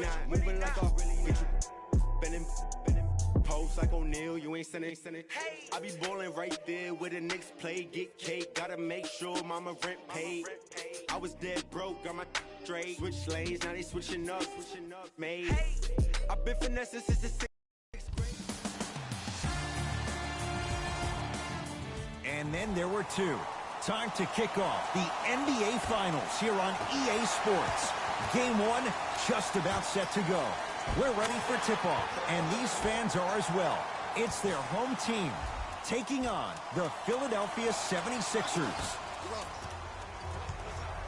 not moving like a get you bending post like O'Neal, you ain't sending. I be ballin' right there where the Knicks play, get cake, gotta make sure mama rent paid. I was dead broke, got my straight, switch lanes, now they switching up, made. I've been finessing since the 6th grade. And then there were two. Time to kick off the NBA Finals here on EA Sports. Game one just about set to go. We're ready for tip-off, and these fans are as well. It's their home team taking on the Philadelphia 76ers.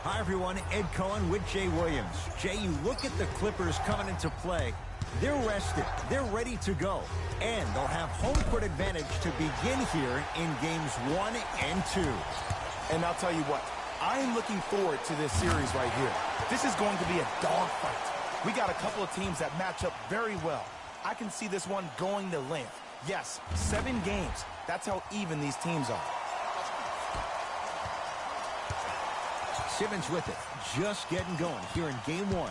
Hi, everyone. Ed Cohen with Jay Williams. Jay, you look at the Clippers coming into play. They're rested. They're ready to go. And they'll have home court advantage to begin here in games 1 and 2. And I'll tell you what, I am looking forward to this series right here. This is going to be a dogfight. We got a couple of teams that match up very well. I can see this one going to length. Yes, 7 games. That's how even these teams are. Simmons with it, just getting going here in game 1.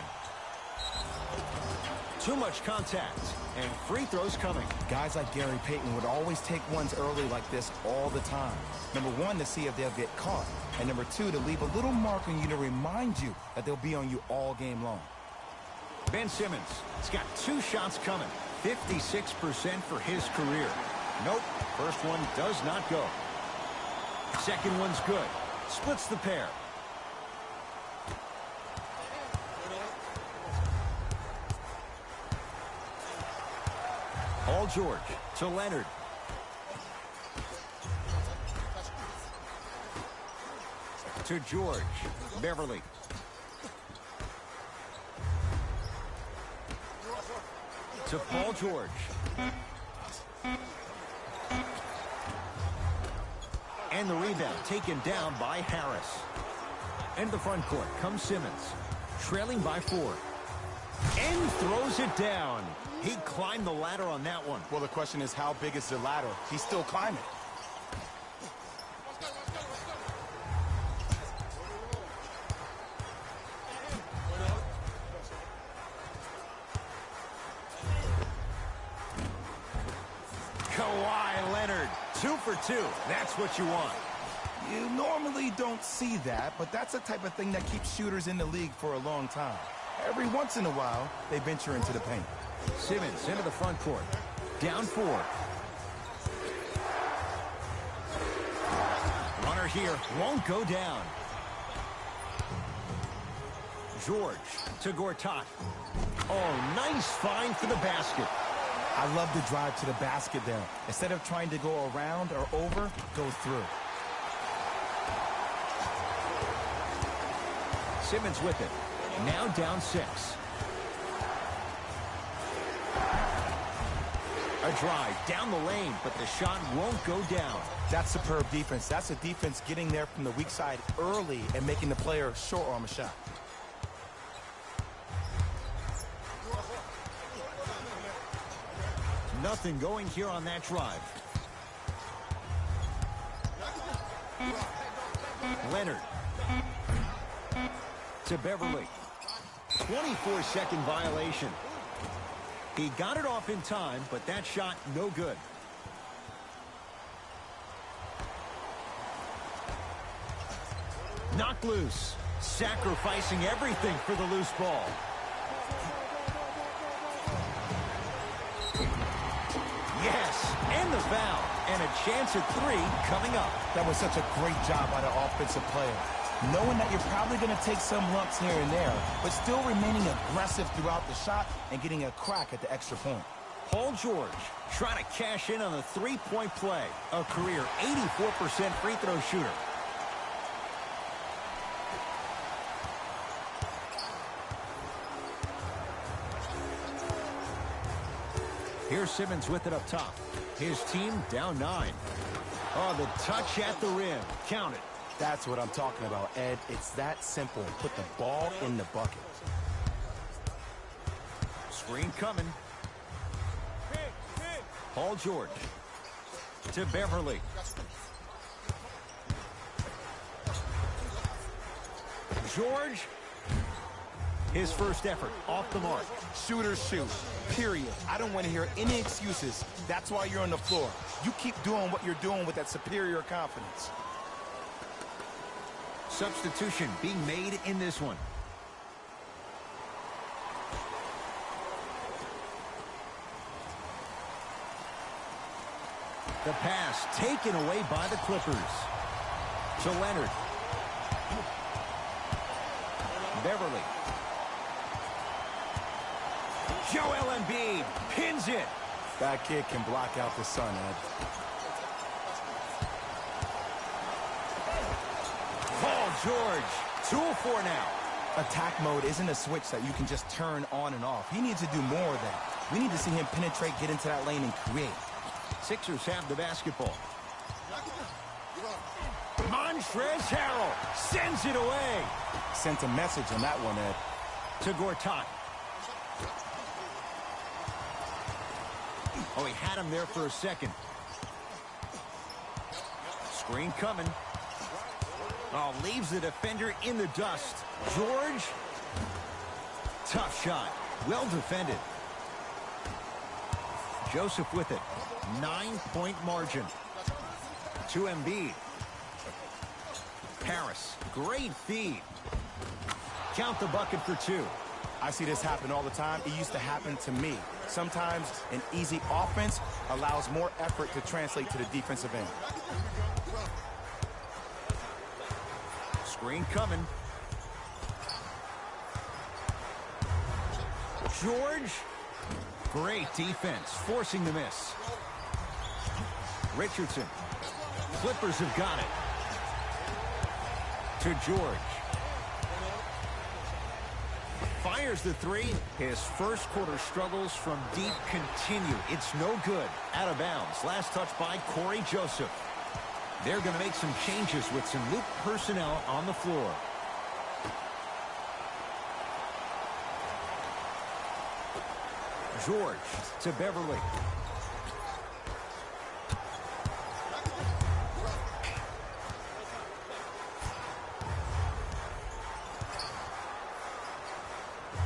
Too much contact, and free throws coming. Guys like Gary Payton would always take ones early like this all the time. Number 1, to see if they'll get caught. And number 2, to leave a little mark on you to remind you that they'll be on you all game long. Ben Simmons has got 2 shots coming. 56% for his career. Nope, first one does not go. Second one's good. Splits the pair. Paul George to Leonard. To George. Beverly. To Paul George. And the rebound taken down by Harris. Into the front court comes Simmons. Trailing by 4. And throws it down. He climbed the ladder on that one. Well, the question is, how big is the ladder? He's still climbing. Kawhi Leonard, 2 for 2. That's what you want. You normally don't see that, but that's the type of thing that keeps shooters in the league for a long time. Every once in a while, they venture into the paint. Simmons into the front court. Down 4. Runner here won't go down. George to Gortat. Oh, nice find for the basket. I love the drive to the basket there. Instead of trying to go around or over, go through. Simmons with it. Now down 6. A drive down the lane, but the shot won't go down. That's superb defense. That's a defense getting there from the weak side early and making the player short arm a shot. Nothing going here on that drive. Leonard. To Beverly. 24-second violation. He got it off in time, but that shot no good. Knocked loose. Sacrificing everything for the loose ball. Yes, and the foul. And a chance at 3 coming up. That was such a great job by the offensive player. Knowing that you're probably going to take some lumps here and there, but still remaining aggressive throughout the shot and getting a crack at the extra point. Paul George trying to cash in on the 3-point play. A career 84% free throw shooter. Here's Simmons with it up top. His team down 9. Oh, the touch at the rim. Count it. That's what I'm talking about, Ed. It's that simple. Put the ball in the bucket. Screen coming. Paul George to Beverly. George. His first effort off the mark. Shooters shoot, period. I don't want to hear any excuses. That's why you're on the floor. You keep doing what you're doing with that superior confidence. Substitution being made in this one. The pass taken away by the Clippers. To Leonard. Beverly. Joel Embiid pins it. That kid can block out the sun, Ed. Paul George, 2-4 now. Attack mode isn't a switch that you can just turn on and off. He needs to do more of that. We need to see him penetrate, get into that lane, and create. Sixers have the basketball. Montrezl Harrell sends it away. Sent a message on that one, Ed. To Gortat. Oh, he had him there for a second. Screen coming. Oh, leaves the defender in the dust. George. Tough shot. Well defended. Joseph with it. 9-point margin. To Embiid. Harris. Great feed. Count the bucket for 2. I see this happen all the time. It used to happen to me. Sometimes an easy offense allows more effort to translate to the defensive end. Screen coming. George. Great defense, forcing the miss. Richardson. Clippers have got it. To George. Fires the 3. His first quarter struggles from deep continue. It's no good. Out of bounds. Last touch by Corey Joseph. They're going to make some changes with some new personnel on the floor. George to Beverly.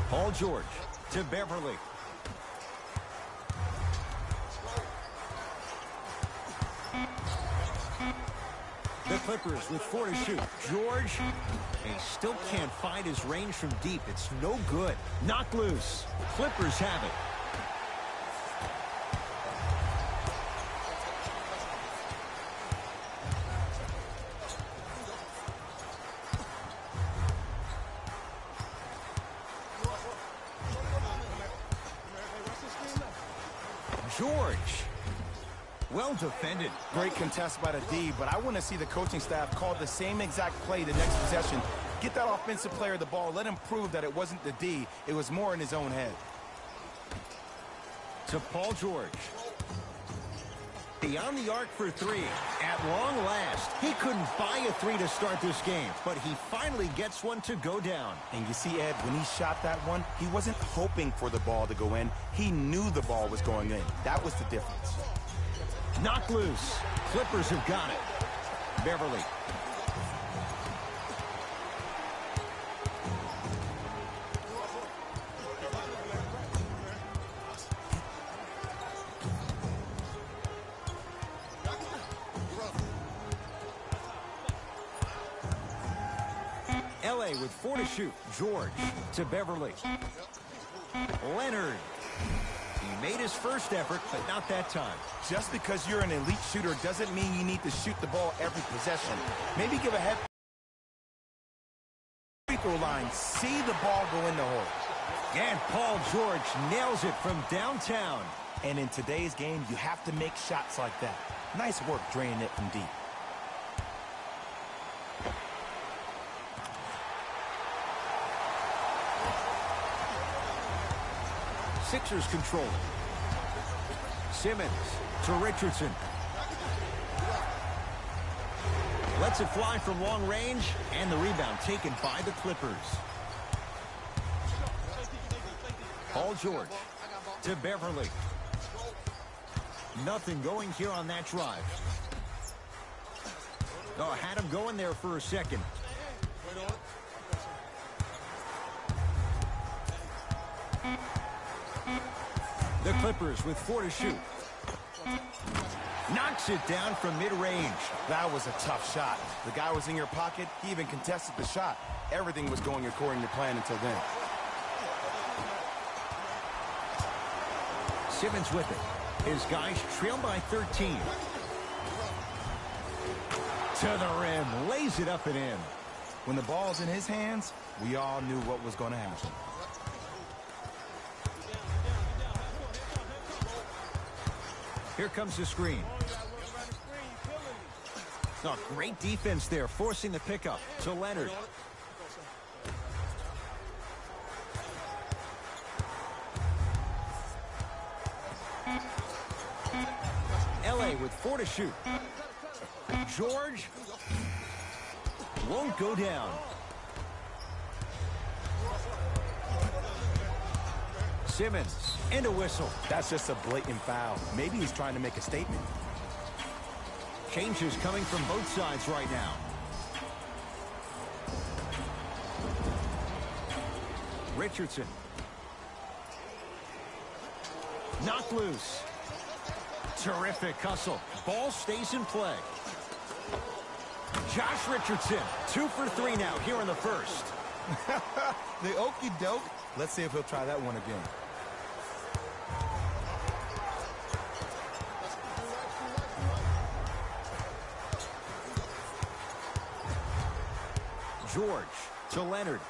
Paul George to Beverly. The Clippers with 4 to shoot. George, he still can't find his range from deep. It's no good. Knocked loose. Clippers have it. George. Well defended. Great contest by the D, but I want to see the coaching staff call the same exact play the next possession. Get that offensive player the ball. Let him prove that it wasn't the D. It was more in his own head. To Paul George. Beyond the arc for 3. At long last, he couldn't buy a 3 to start this game, but he finally gets one to go down. And you see, Ed, when he shot that one, he wasn't hoping for the ball to go in. He knew the ball was going in. That was the difference. Knocked loose. Clippers have got it. Beverly. LA with 4 to shoot. George to Beverly. Leonard. He made his first effort, but not that time. Just because you're an elite shooter doesn't mean you need to shoot the ball every possession. Maybe give a head free throw line. See the ball go in the hole. And Paul George nails it from downtown. And in today's game, you have to make shots like that. Nice work draining it from deep. Sixers control it. Simmons to Richardson. Lets it fly from long range, and the rebound taken by the Clippers. Paul George to Beverly. Nothing going here on that drive. Oh, had him going there for a second. The Clippers with 4 to shoot. Knocks it down from mid-range. That was a tough shot. The guy was in your pocket. He even contested the shot. Everything was going according to plan until then. Simmons with it. His guys trail by 13. To the rim. Lays it up and in. When the ball's in his hands, we all knew what was going to happen. Here comes the screen. Oh, great defense there, forcing the pickup to Leonard. LA with 4 to shoot. George won't go down. Simmons, and a whistle. That's just a blatant foul. Maybe he's trying to make a statement. Changes coming from both sides right now. Richardson. Knocked loose. Terrific hustle. Ball stays in play. Josh Richardson, 2 for 3 now here in the first. The okey doke. Let's see if he'll try that one again. George to Leonard.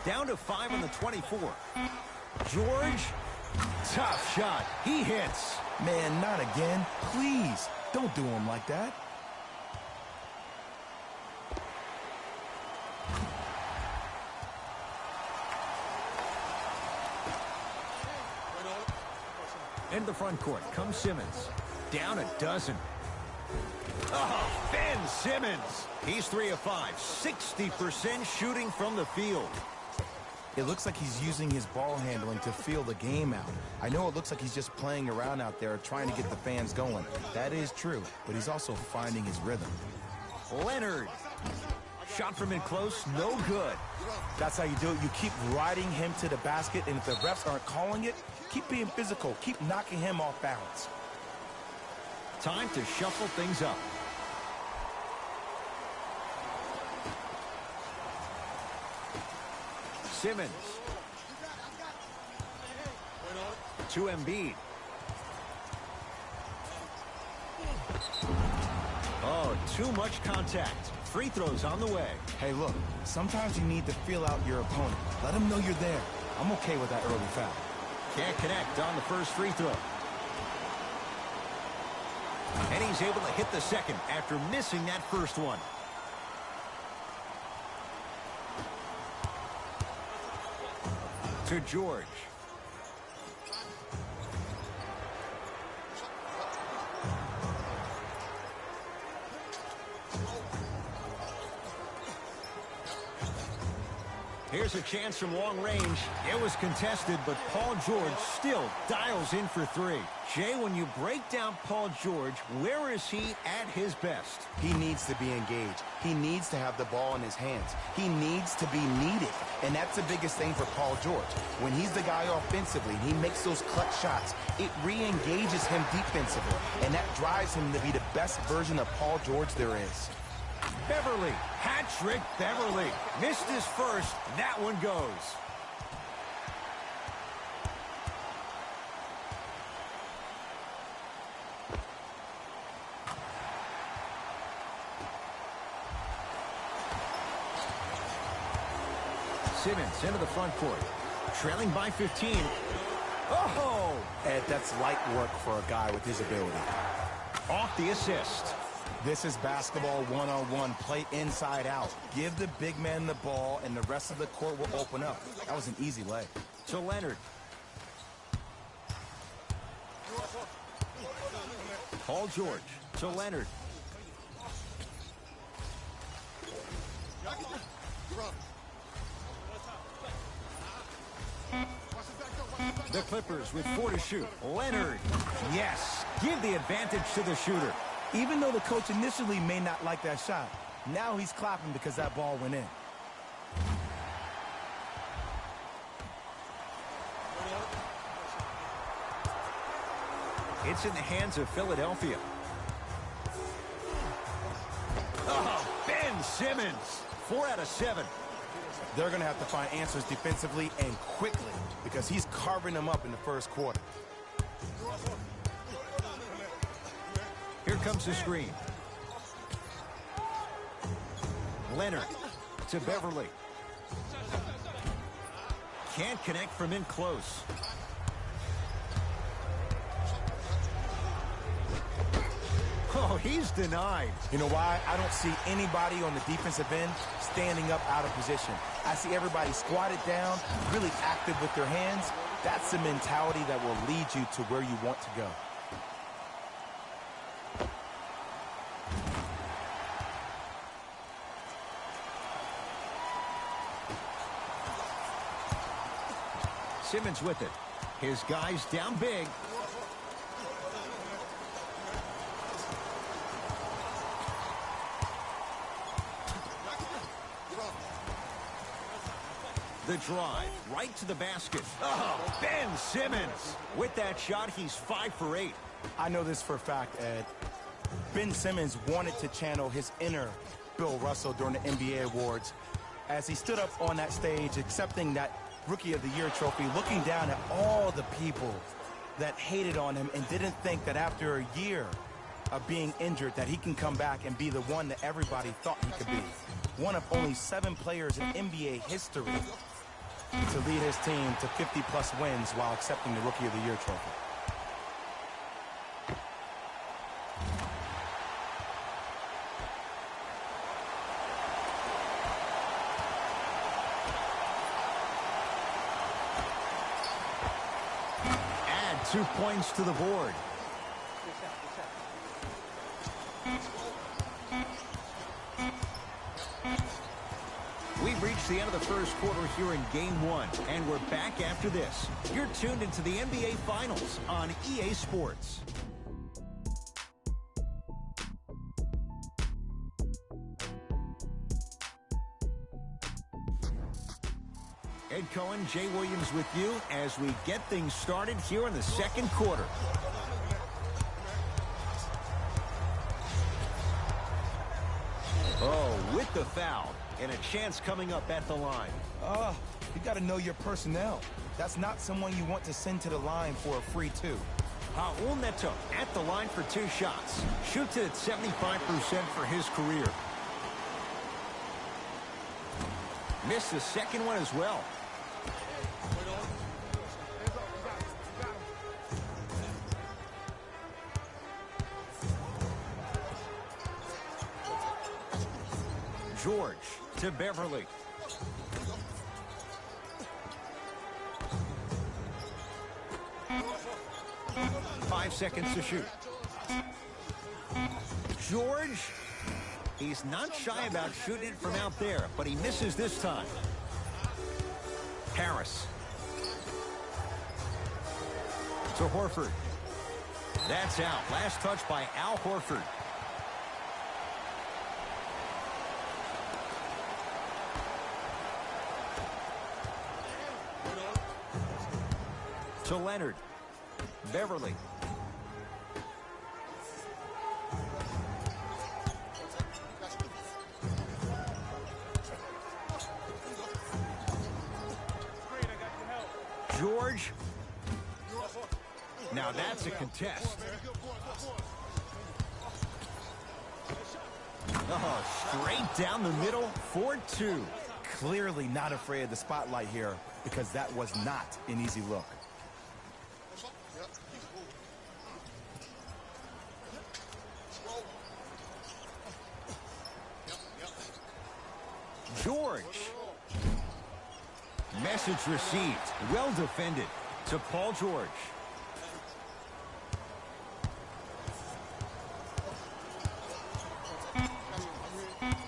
Down to 5 on the 24. George, tough shot. He hits. Man, not again. Please, don't do him like that. Into the front court comes Simmons. Down a dozen. Oh, Ben Simmons. He's 3 of 5. 60% shooting from the field. It looks like he's using his ball handling to feel the game out. I know it looks like he's just playing around out there trying to get the fans going. That is true, but he's also finding his rhythm. Leonard. Shot from in close, no good. That's how you do it. You keep riding him to the basket, and if the refs aren't calling it, keep being physical. Keep knocking him off balance. Time to shuffle things up. Simmons. To Embiid. Oh, too much contact. Free throws on the way. Hey, look, sometimes you need to feel out your opponent. Let him know you're there. I'm okay with that early foul. Can't connect on the first free throw. And he's able to hit the second after missing that first one. To George. Here's a chance from long range. It was contested, but Paul George still dials in for 3. Jay, when you break down Paul George, where is he at his best? He needs to be engaged. He needs to have the ball in his hands. He needs to be needed. And that's the biggest thing for Paul George. When he's the guy offensively, he makes those clutch shots. It re-engages him defensively. And that drives him to be the best version of Paul George there is. Beverly, hat-trick Beverly. Missed his first, that one goes. Simmons into the front court. Trailing by 15. Oh! Ed, that's light work for a guy with his ability. Off the assist. This is basketball one-on-one. Play inside out. Give the big man the ball, and the rest of the court will open up. That was an easy lay. To Leonard. Paul George to Leonard. The Clippers with 4 to shoot. Leonard. Yes. Give the advantage to the shooter. Even though the coach initially may not like that shot, now he's clapping because that ball went in. It's in the hands of Philadelphia. Oh, Ben Simmons, 4 out of 7. They're going to have to find answers defensively and quickly because he's carving them up in the first quarter. Here comes the screen. Leonard to Beverly. Can't connect from in close. Oh, he's denied. You know why? I don't see anybody on the defensive end standing up out of position. I see everybody squatted down, really active with their hands. That's the mentality that will lead you to where you want to go. Simmons with it. His guys down big. The drive, right to the basket. Oh, Ben Simmons. With that shot, he's 5 for 8. I know this for a fact, Ed. Ben Simmons wanted to channel his inner Bill Russell during the NBA awards as he stood up on that stage accepting that Rookie of the Year trophy, looking down at all the people that hated on him and didn't think that after a year of being injured that he can come back and be the one that everybody thought he could be. One of only 7 players in NBA history to lead his team to 50-plus wins while accepting the Rookie of the Year trophy. Add 2 points to the board. We've reached the end of the first quarter here in Game 1, and we're back after this. You're tuned into the NBA Finals on EA Sports. Ed Cohen, Jay Williams with you as we get things started here in the second quarter. Oh, with the foul. And a chance coming up at the line. You got to know your personnel. That's not someone you want to send to the line for a free 2. Raul Neto at the line for 2 shots. Shoots it at 75% for his career. Missed the second one as well. George to Beverly. Five seconds to shoot. George, he's not shy about shooting it from out there, but he misses this time. Harris. To Horford. That's out. Last touch by Al Horford. To Leonard. Beverly. George. Now that's a contest. Oh, straight down the middle, 4-2. Clearly not afraid of the spotlight here because that was not an easy look. George. Message received. Well defended to Paul George.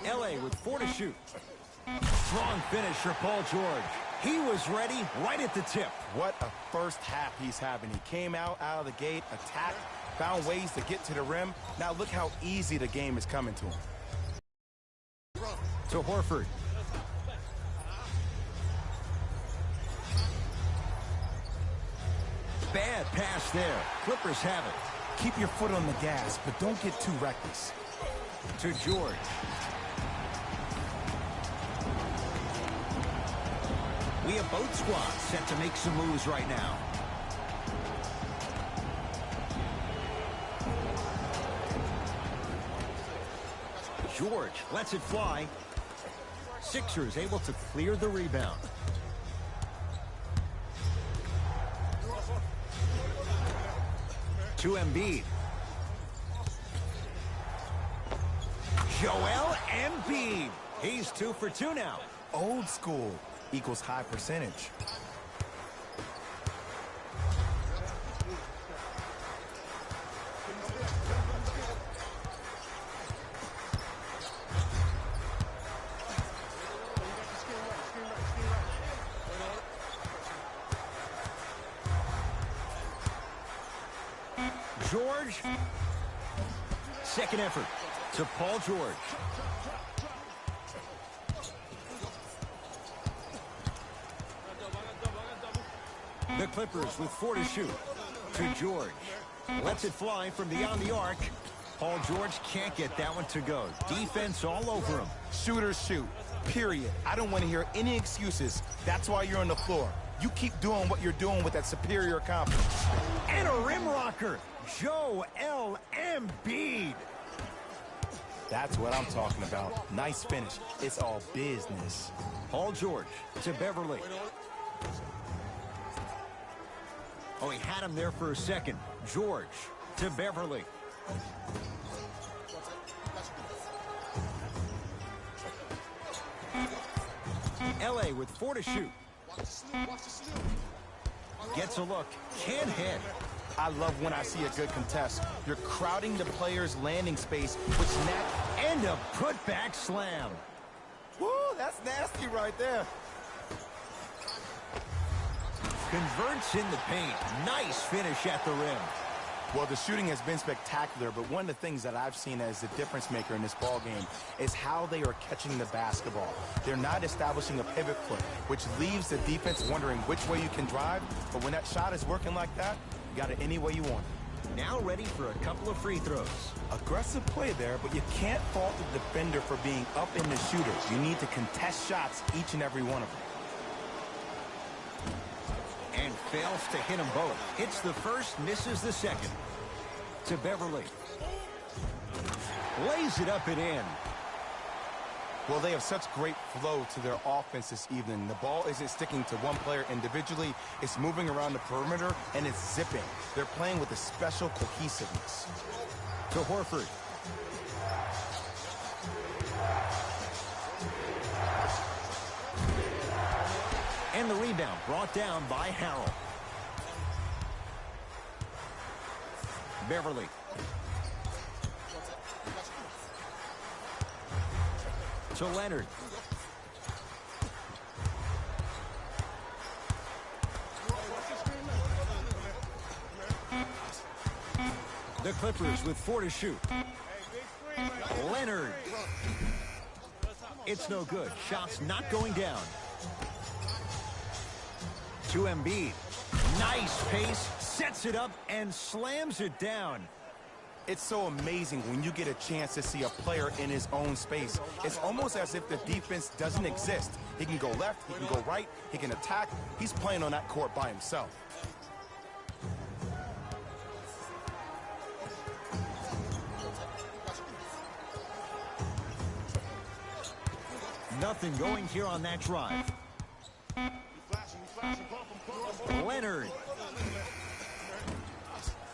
LA with 4 to shoot. Strong finish for Paul George. He was ready right at the tip. What a first half he's having. He came out of the gate, attacked, Found ways to get to the rim. Now look how easy the game is coming to him. To Horford. Bad pass there. Clippers have it. Keep your foot on the gas, but don't get too reckless. To George. We have both squads set to make some moves right now. George lets it fly. Sixers able to clear the rebound. To Embiid. Joel Embiid. He's 2 for 2 now. Old school equals high percentage. George. Second effort to Paul George. The Clippers with 4 to shoot. To George. Lets it fly from beyond the arc. Paul George can't get that one to go. Defense all over him. Shooters shoot. Period. I don't want to hear any excuses. That's why you're on the floor. You keep doing what you're doing with that superior confidence. And a rim rocker. Joel Embiid. That's what I'm talking about. Nice finish. It's all business. Paul George to Beverly. Oh, he had him there for a second. George to Beverly. LA with 4 to shoot. Gets a look. Can't hit. I love when I see a good contest. You're crowding the player's landing space, which and a putback slam. Woo, that's nasty right there. Converts in the paint. Nice finish at the rim. Well, the shooting has been spectacular, but one of the things that I've seen as the difference maker in this ball game is how they are catching the basketball. They're not establishing a pivot foot, which leaves the defense wondering which way you can drive, but when that shot is working like that, you got it any way you want it. Now ready for a couple of free throws. Aggressive play there, but you can't fault the defender for being up in the shooter. You need to contest shots, each and every one of them. And fails to hit them both. Hits the first, misses the second. To Beverly. Lays it up and in. Well, they have such great flow to their offense this evening. The ball isn't sticking to one player individually. It's moving around the perimeter, and it's zipping. They're playing with a special cohesiveness. To Horford. And the rebound brought down by Harrell. Beverly. To Leonard. The Clippers with 4 to shoot. Leonard. It's no good. Shots not going down. To Embiid. Nice pace. Sets it up and slams it down. It's so amazing when you get a chance to see a player in his own space. It's almost as if the defense doesn't exist. He can go left, he can go right, he can attack. He's playing on that court by himself. Nothing going here on that drive. Leonard.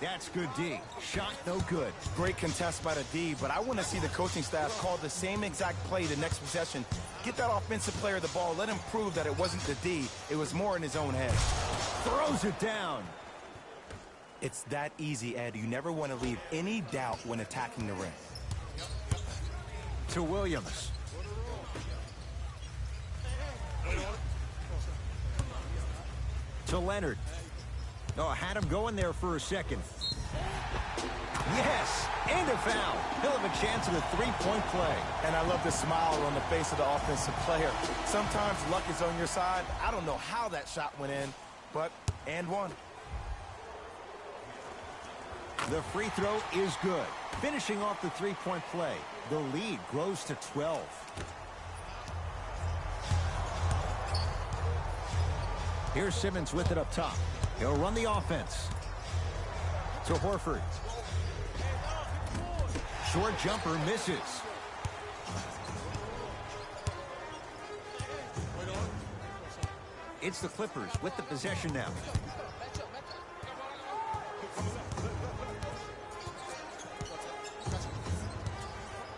That's good D. Shot no good. Great contest by the D, but I want to see the coaching staff call the same exact play the next possession. Get that offensive player the ball. Let him prove that it wasn't the D. It was more in his own head. Throws it down. It's that easy, Ed. You never want to leave any doubt when attacking the rim. To Williams. To Leonard. Oh, had him going there for a second. Yes, and a foul. He'll have a chance at a three-point play. And I love the smile on the face of the offensive player. Sometimes luck is on your side. I don't know how that shot went in, but and one. The free throw is good. Finishing off the three-point play. The lead grows to 12. Here's Simmons with it up top. He'll run the offense. To Horford. Short jumper misses. It's the Clippers with the possession now.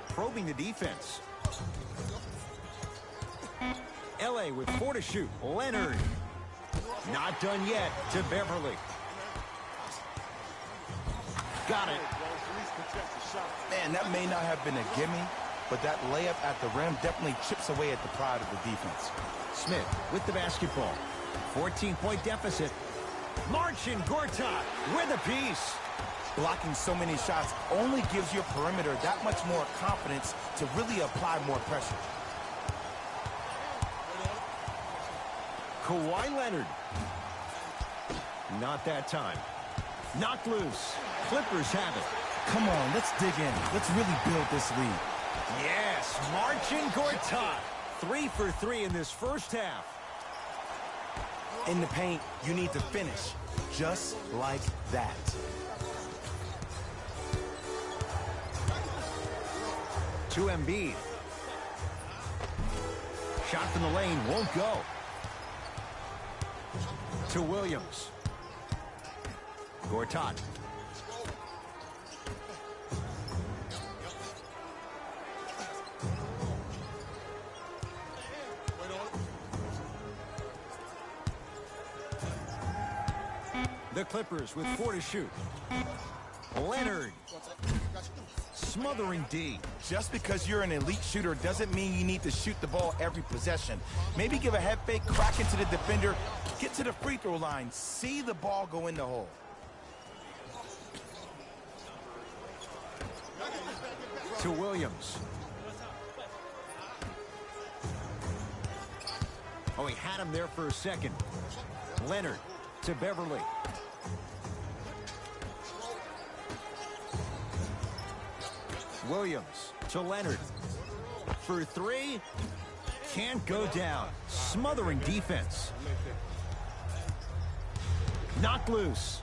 Probing the defense. LA with 4 to shoot. Leonard. Not done yet to Beverly. Got it. Man, that may not have been a gimme, but that layup at the rim definitely chips away at the pride of the defense. Smith with the basketball. 14-point deficit. Marcin Gortat with a piece. Blocking so many shots only gives your perimeter that much more confidence to really apply more pressure. Kawhi Leonard. Not that time. Knocked loose. Clippers have it. Come on, let's dig in. Let's really build this lead. Yes, Marcin Gortat. 3 for 3 in this first half. In the paint, you need to finish just like that. To Embiid. Shot from the lane won't go. To Williams. Gortat. The Clippers with 4 to shoot. Leonard. Smothering D. Just because you're an elite shooter doesn't mean you need to shoot the ball every possession. Maybe give a head fake, crack into the defender, get to the free throw line, see the ball go in the hole. To Williams. Oh, he had him there for a second. Leonard to Beverly. Williams to Leonard. For 3. Can't go down. Smothering defense. Knocked loose.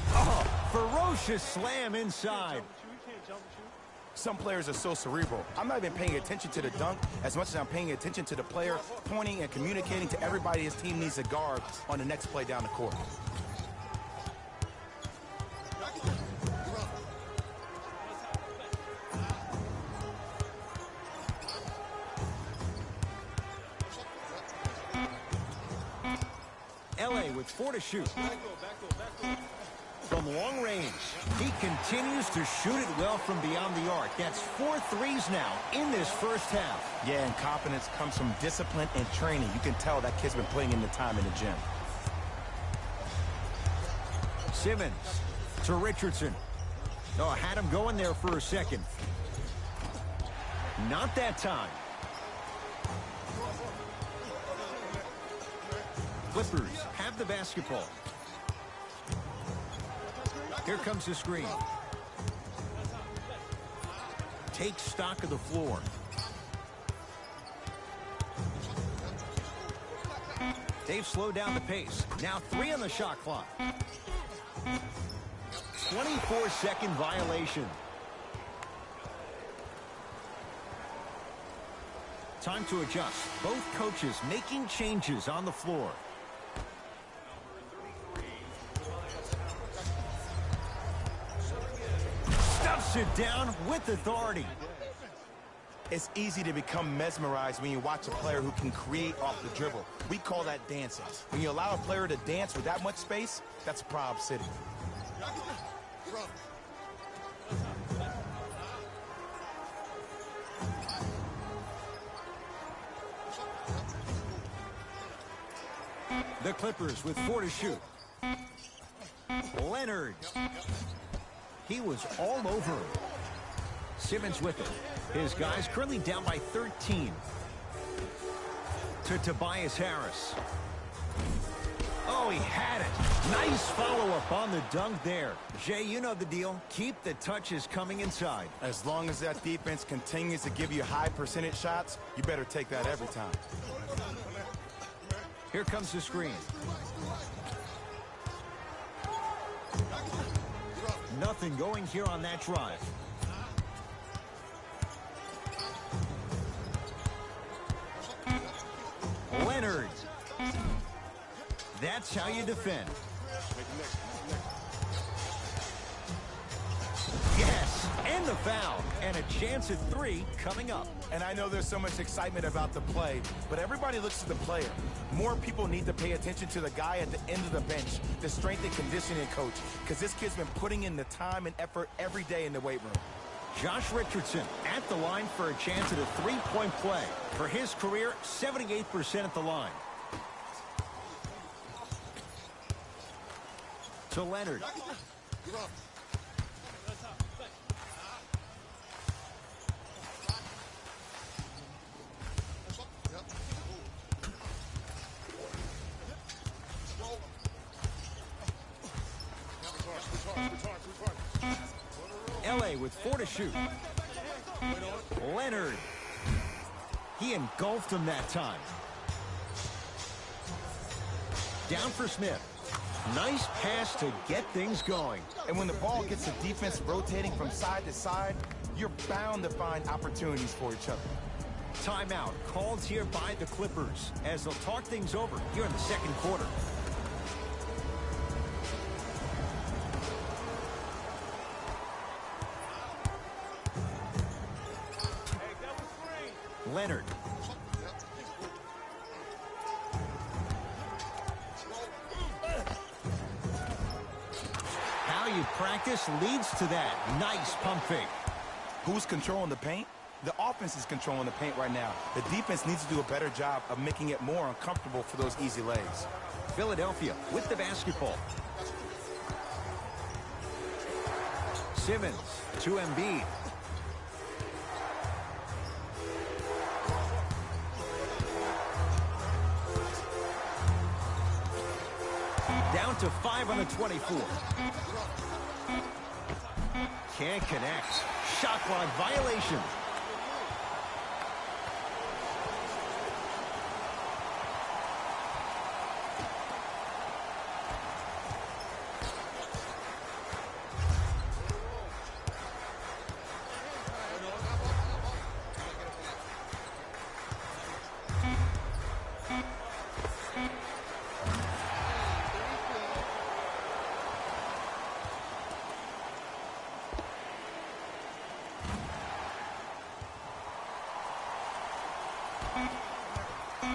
Oh, ferocious slam inside. Some players are so cerebral. I'm not even paying attention to the dunk as much as I'm paying attention to the player pointing and communicating to everybody his team needs to guard on the next play down the court. LA with 4 to shoot. From long range, he continues to shoot it well from beyond the arc. That's 4 threes now in this first half. Yeah, and confidence comes from discipline and training. You can tell that kid's been putting in the time in the gym. Simmons to Richardson. Oh, had him going there for a second. Not that time. Clippers have the basketball. Here comes the screen. Take stock of the floor. They've slowed down the pace. Now 3 on the shot clock. 24-second violation. Time to adjust. Both coaches making changes on the floor. Stuffs it down with authority. It's easy to become mesmerized when you watch a player who can create off the dribble. We call that dancing. When you allow a player to dance with that much space, that's Prob City. The Clippers with 4 to shoot. Leonard. He was all over him. Simmons with it. His guys currently down by 13. To Tobias Harris. Oh, he had it. Nice follow-up on the dunk there. Jay, you know the deal. Keep the touches coming inside. As long as that defense continues to give you high percentage shots, you better take that every time. Here comes the screen. Nothing going here on that drive. Leonard. That's how you defend. Yes, and the foul. And a chance at 3 coming up. And I know there's so much excitement about the play, but everybody looks to the player. More people need to pay attention to the guy at the end of the bench, the strength and conditioning coach, because this kid's been putting in the time and effort every day in the weight room. Josh Richardson at the line for a chance at a 3-point play. For his career, 78% at the line. To Leonard. LA with 4 to shoot. Leonard. He engulfed him that time. Down for Smith. Nice pass to get things going. And when the ball gets the defense rotating from side to side, you're bound to find opportunities for each other. Timeout called here by the Clippers as they'll talk things over here in the second quarter. Leonard. How you practice leads to that. Nice pump fake. Who's controlling the paint? The offense is controlling the paint right now. The defense needs to do a better job of making it more uncomfortable for those easy lays. Philadelphia with the basketball. Simmons to Embiid. Down to 5 on the 24. Can't connect. Shot clock violation.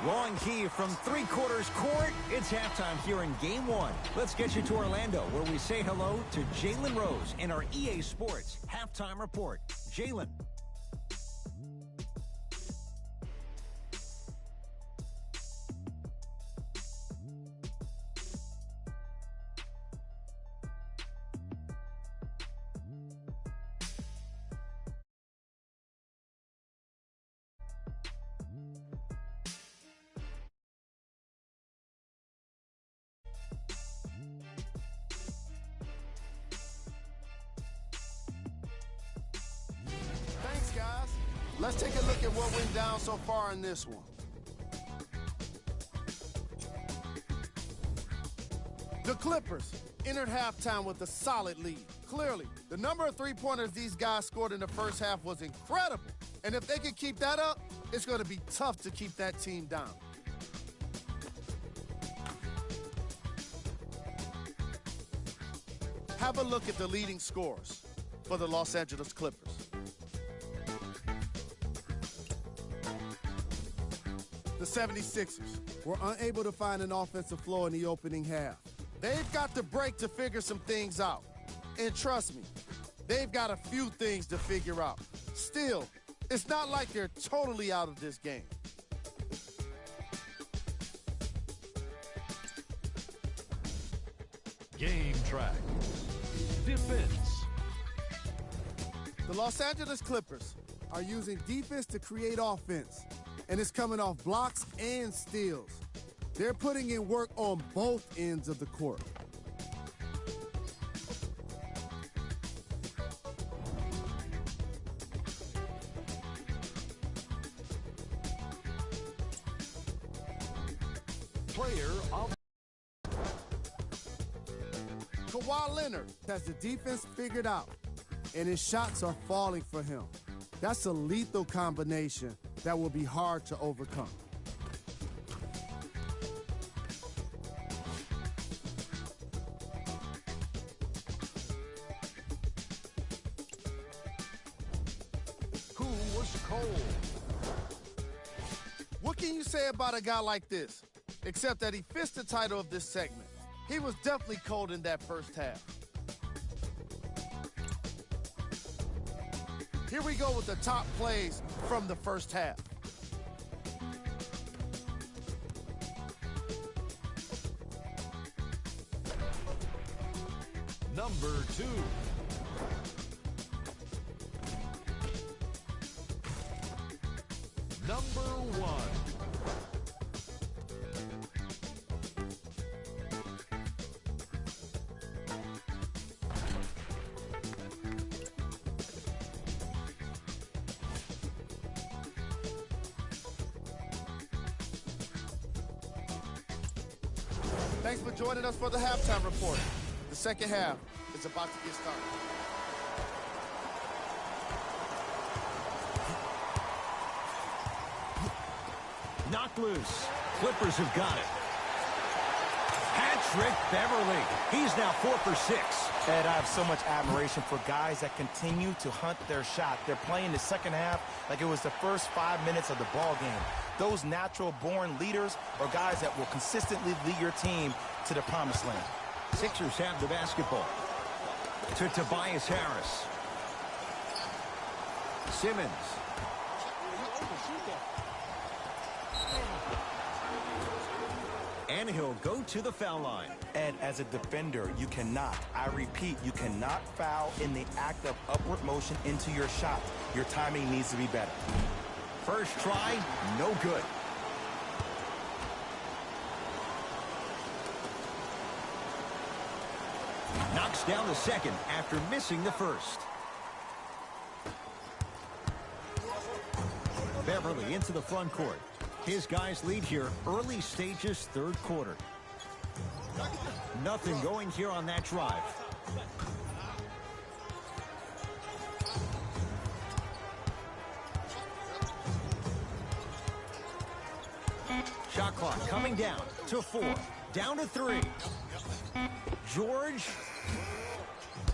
Long key from three-quarters court. It's halftime here in Game 1. Let's get you to Orlando, where we say hello to Jalen Rose in our EA Sports Halftime Report. Jalen. Let's take a look at what went down so far in this one. The Clippers entered halftime with a solid lead. Clearly, the number of three-pointers these guys scored in the first half was incredible. And if they can keep that up, it's going to be tough to keep that team down. Have a look at the leading scorers for the Los Angeles Clippers. The 76ers were unable to find an offensive flow in the opening half. They've got the break to figure some things out. And trust me, they've got a few things to figure out. Still, it's not like they're totally out of this game. Game track. Defense. The Los Angeles Clippers are using defense to create offense, and it's coming off blocks and steals. They're putting in work on both ends of the court. Player of Kawhi Leonard has the defense figured out, and his shots are falling for him. That's a lethal combination that will be hard to overcome. Who was cold? What can you say about a guy like this? Except that he fits the title of this segment. He was definitely cold in that first half. Here we go with the top plays from the first half. Number 2. Number 1. Thanks for joining us for the halftime report. The second half is about to get started. Knocked loose. Clippers have got it. Hat-trick Beverly. He's now 4 for 6. Ed, I have so much admiration for guys that continue to hunt their shot. They're playing the second half like it was the first 5 minutes of the ball game. Those natural-born leaders are guys that will consistently lead your team to the promised land. Sixers have the basketball. To Tobias Harris. Simmons. And he'll go to the foul line. And as a defender, you cannot, I repeat, you cannot foul in the act of upward motion into your shot. Your timing needs to be better. First try, no good. Knocks down the second after missing the first. Beverly into the front court. His guys lead here early stages, third quarter. Nothing going here on that drive. Shot clock coming down to 4. Down to 3. George.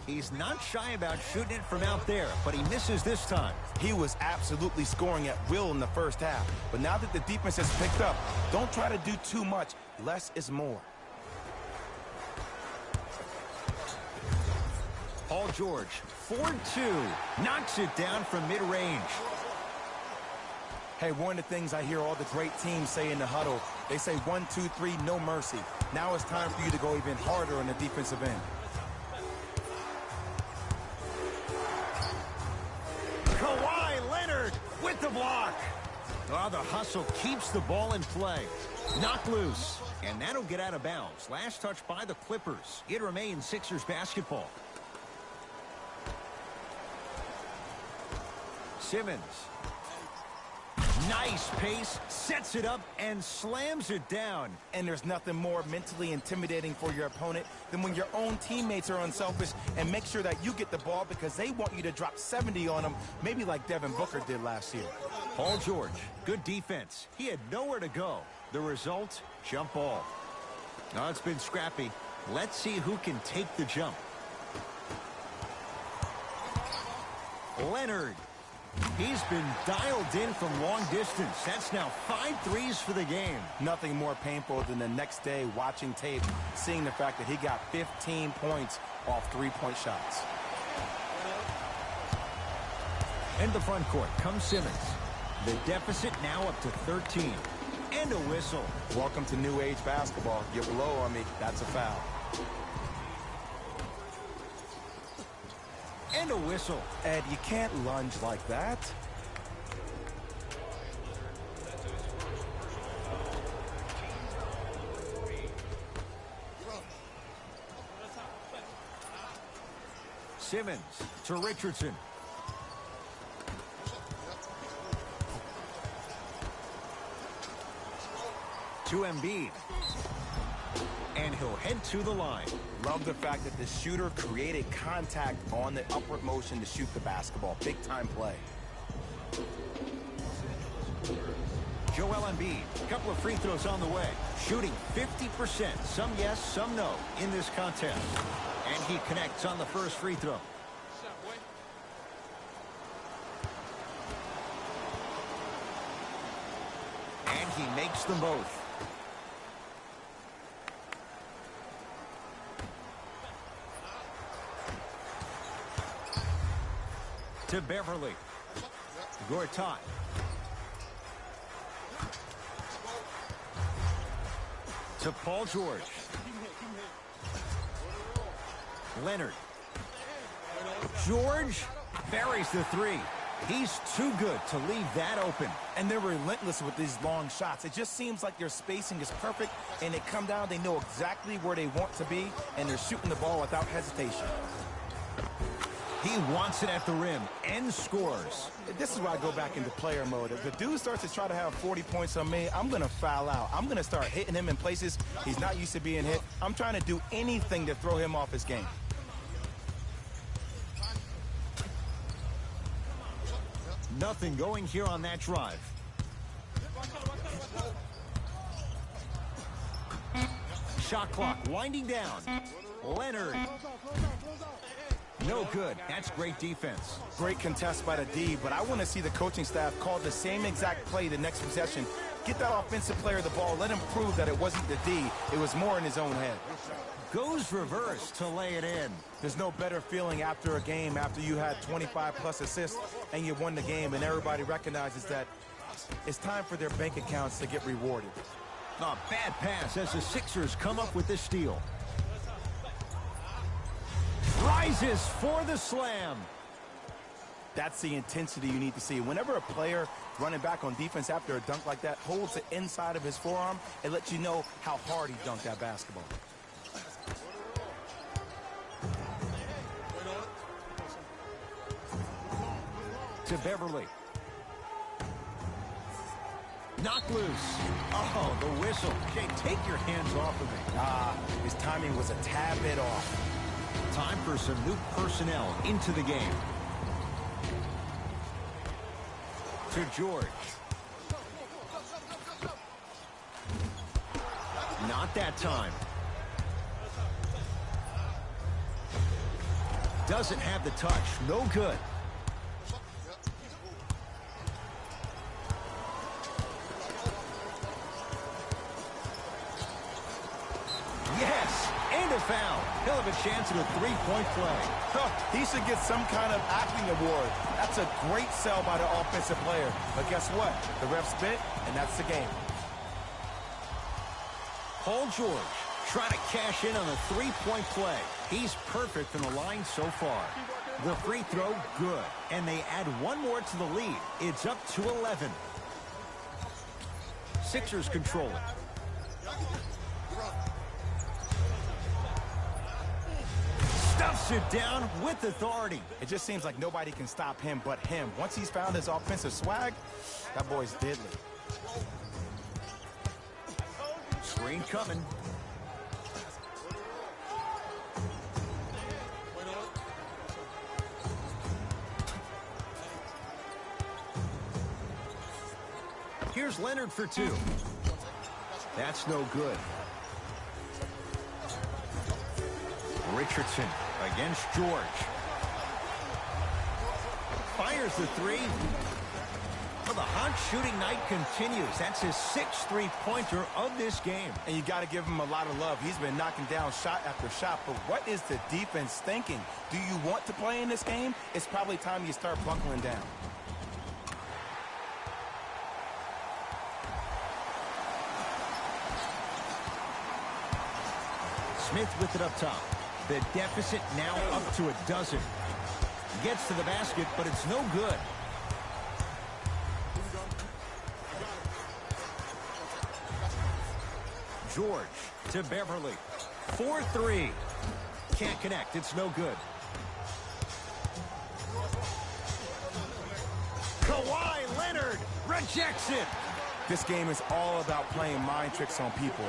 He's not shy about shooting it from out there, but he misses this time. He was absolutely scoring at will in the first half. But now that the defense has picked up, don't try to do too much. Less is more. Paul George, 4-2. Knocks it down from mid-range. Hey, one of the things I hear all the great teams say in the huddle, they say 1, 2, 3, no mercy. Now it's time for you to go even harder on the defensive end. Kawhi Leonard with the block. Oh, the hustle keeps the ball in play. Knocked loose. And that'll get out of bounds. Last touch by the Clippers. It remains Sixers basketball. Simmons. Nice pace, sets it up, and slams it down. And there's nothing more mentally intimidating for your opponent than when your own teammates are unselfish and make sure that you get the ball because they want you to drop 70 on them, maybe like Devin Booker did last year. Paul George, good defense. He had nowhere to go. The result, jump ball. Now it's been scrappy. Let's see who can take the jump. Leonard. He's been dialed in from long distance. That's now 5 threes for the game. Nothing more painful than the next day watching tape, seeing the fact that he got 15 points off three-point shots. In the front court comes Simmons. The deficit now up to 13. And a whistle. Welcome to new age basketball. You blow on me, that's a foul. and a whistle. Ed, you can't lunge like that. Simmons to Richardson. To Embiid. And he'll head to the line. Love the fact that the shooter created contact on the upward motion to shoot the basketball. Big time play. Joel Embiid, a couple of free throws on the way. Shooting 50%, some yes, some no in this contest. And he connects on the first free throw. And he makes them both. To Beverly. Gortat. To Paul George. Leonard. George buries the three. He's too good to leave that open. And they're relentless with these long shots. It just seems like their spacing is perfect, and they come down, they know exactly where they want to be, and they're shooting the ball without hesitation. He wants it at the rim and scores. This is where I go back into player mode. If the dude starts to try to have 40 points on me, I'm going to foul out. I'm going to start hitting him in places he's not used to being hit. I'm trying to do anything to throw him off his game. Nothing going here on that drive. Shot clock winding down. Leonard. No good. That's great defense. Great contest by the D, but I want to see the coaching staff call the same exact play the next possession. Get that offensive player the ball. Let him prove that it wasn't the D. It was more in his own head. Goes reverse to lay it in. There's no better feeling after a game after you had 25-plus assists and you won the game, and everybody recognizes that it's time for their bank accounts to get rewarded. A bad pass as the Sixers come up with this steal. Rises for the slam. That's the intensity you need to see. Whenever a player running back on defense after a dunk like that holds the inside of his forearm, it lets you know how hard he dunked that basketball. To Beverly. Knocked loose. Oh, the whistle. Jay, take your hands off of me. His timing was a tad bit off. Time for some new personnel into the game. To George. Not that time. Doesn't have the touch. No good. Yes, and a foul. He'll have a chance at a three-point play. He should get some kind of acting award. That's a great sell by the offensive player. But guess what? The ref spit, and that's the game. Paul George trying to cash in on a three-point play. He's perfect from the line so far. The free throw, good. And they add one more to the lead. It's up to 11. Sixers control it. Stuffs it down with authority. It just seems like nobody can stop him but him. Once he's found his offensive swag, that boy's deadly. Screen coming. Here's Leonard for two. That's no good. Richardson against George. Fires the three. Well, the hot shooting night continues. That's his sixth three-pointer of this game. And you got to give him a lot of love. He's been knocking down shot after shot. But what is the defense thinking? Do you want to play in this game? It's probably time you start buckling down. Smith with it up top. The deficit now up to a dozen. Gets to the basket, but it's no good. George to Beverly. 4-3. Can't connect. It's no good. Kawhi Leonard rejects it. This game is all about playing mind tricks on people.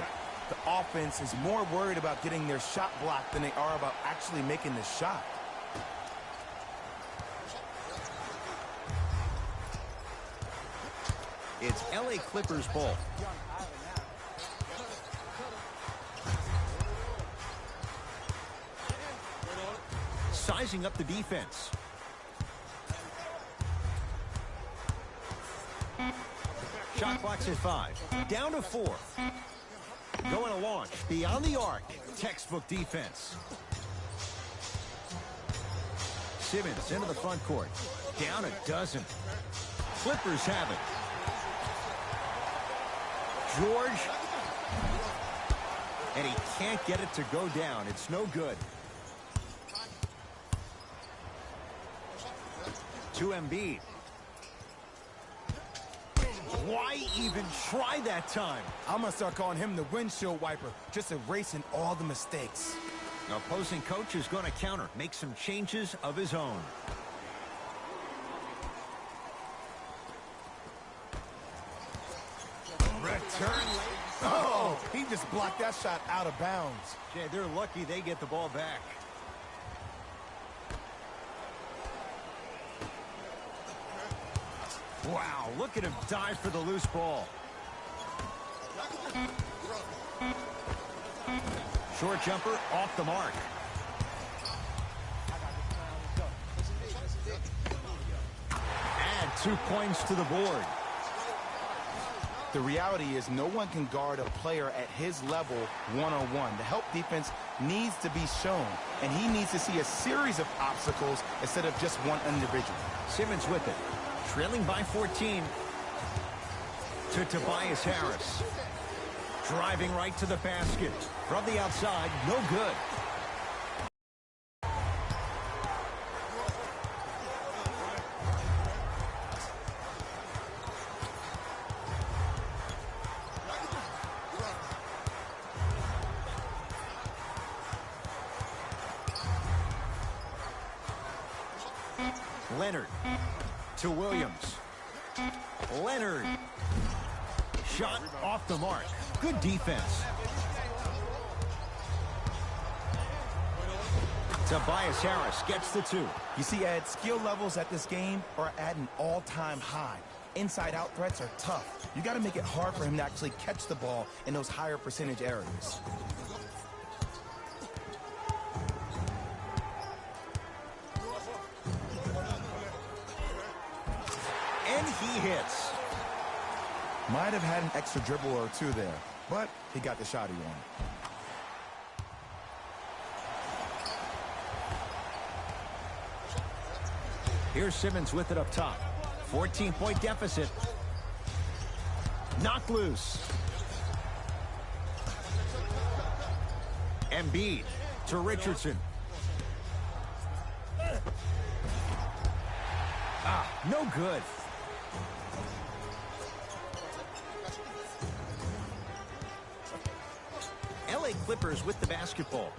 The offense is more worried about getting their shot blocked than they are about actually making the shot. It's LA Clippers ball. Sizing up the defense. Shot clock's at 5. Down to 4. Going to launch. Beyond the arc. Textbook defense. Simmons into the front court. Down a dozen. Clippers have it. George. And he can't get it to go down. It's no good. To Embiid. Why even try that time? I'm going to start calling him the windshield wiper, just erasing all the mistakes. The opposing coach is going to counter, make some changes of his own. Return. Oh, he just blocked that shot out of bounds. Jay, they're lucky they get the ball back. Wow, look at him dive for the loose ball. Short jumper off the mark. Add 2 points to the board. The reality is no one can guard a player at his level one-on-one. The help defense needs to be shown, and he needs to see a series of obstacles instead of just one individual. Simmons with it. Trailing by 14 to Tobias Harris. Driving right to the basket. From the outside, no good. Leonard to Williams. Leonard. Shot off the mark. Good defense. Tobias Harris gets the 2. You see, Ed, skill levels at this game are at an all-time high. Inside-out threats are tough. You got to make it hard for him to actually catch the ball in those higher percentage areas. And he hits. Might have had an extra dribble or 2 there, but he got the shot he wanted. Here's Simmons with it up top. 14-point deficit. Knocked loose. Embiid to Richardson. No good. LA Clippers with the basketball.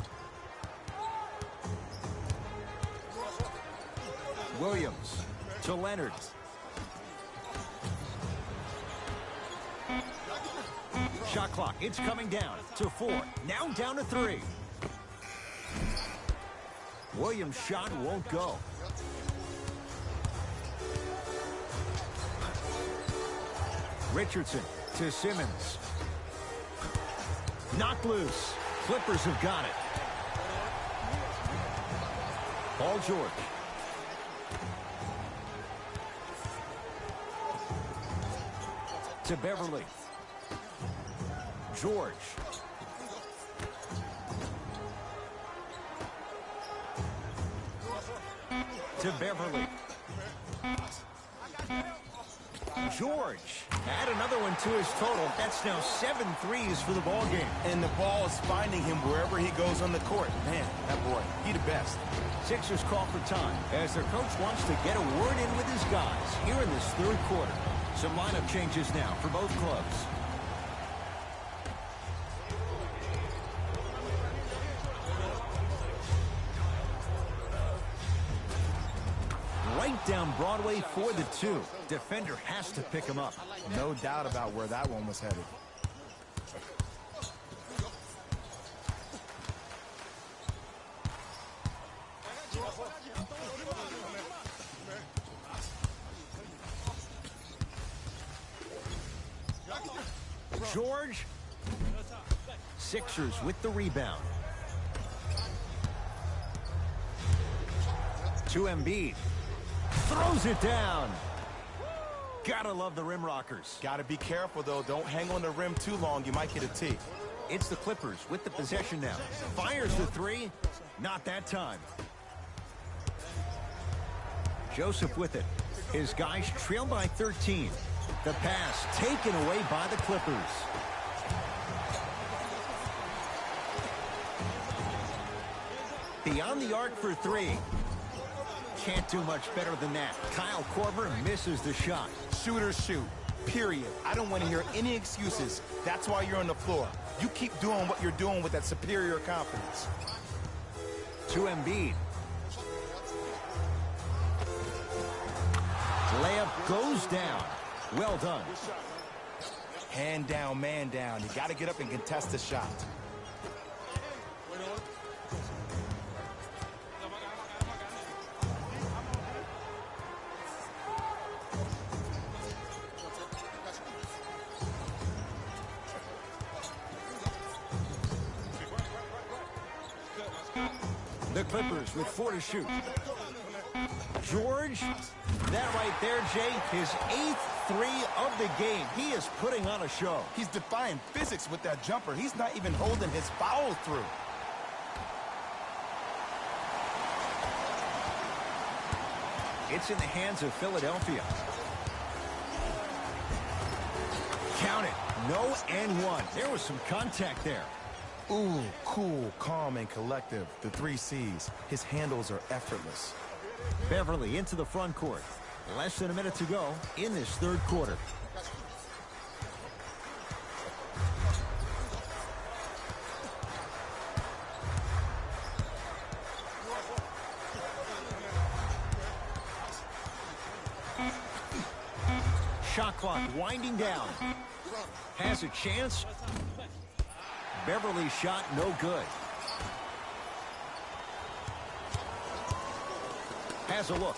Williams to Leonard. Shot clock, it's coming down to 4. Now down to 3. Williams' shot won't go. Richardson to Simmons. Knocked loose. Clippers have got it. Paul George. To Beverly. George. To Beverly. George, add another one to his total. That's now 7 threes for the ball game. And the ball is finding him wherever he goes on the court. Man, that boy, he the best. Sixers call for time as their coach wants to get a word in with his guys here in this third quarter. Some lineup changes now for both clubs. Right down Broadway for the two. Defender has to pick him up. No doubt about where that one was headed. George. Sixers with the rebound. To Embiid. Throws it down. Gotta love the rim rockers. Gotta be careful, though. Don't hang on the rim too long. You might get a tee. It's the Clippers with the possession now. Fires the three. Not that time. Joseph with it. His guys trail by 13. The pass taken away by the Clippers. Beyond the arc for three. Can't do much better than that. Kyle Korver misses the shot. Shooters shoot. Period. I don't want to hear any excuses. That's why you're on the floor. You keep doing what you're doing with that superior confidence. To Embiid. Layup goes down. Well done. Hand down, man down. You got to get up and contest the shot. The Clippers with 4 to shoot. George, that right there, Jay, his 8th three of the game. He is putting on a show. He's defying physics with that jumper. He's not even holding his foul through. It's in the hands of Philadelphia. Count it. No and one. There was some contact there. Ooh, cool, calm, and collective. The 3 C's. His handles are effortless. Beverly into the front court. Less than a minute to go in this third quarter. Shot clock winding down. Has a chance. Beverly's shot no good. Has a look.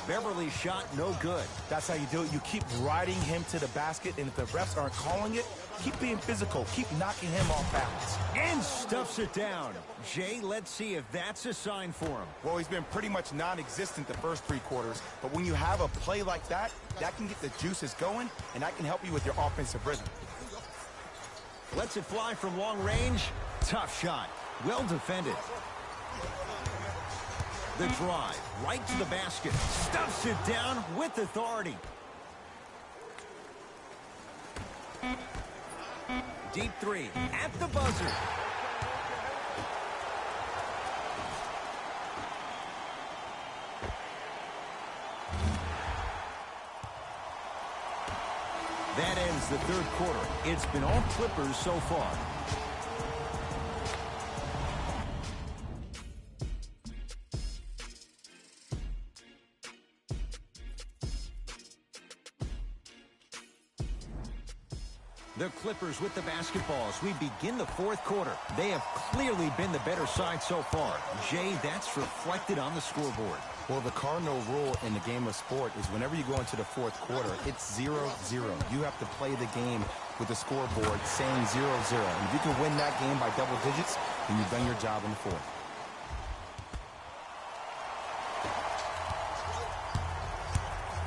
Beverly's shot no good. That's how you do it. You keep riding him to the basket, and if the refs aren't calling it, keep being physical. Keep knocking him off balance. And stuffs it down. Jay, let's see if that's a sign for him. Well, he's been pretty much non-existent the first 3 quarters, but when you have a play like that, that can get the juices going, and that can help you with your offensive rhythm. Lets it fly from long range. Tough shot. Well defended. The drive right to the basket. Stuffs it down with authority. Deep 3 at the buzzer. That ends the third quarter. It's been all Clippers so far. The Clippers with the basketball as we begin the fourth quarter. They have clearly been the better side so far. Jay, that's reflected on the scoreboard. Well, the cardinal rule in the game of sport is whenever you go into the fourth quarter, it's 0-0. You have to play the game with the scoreboard saying 0-0. And if you can win that game by double digits, then you've done your job in the fourth.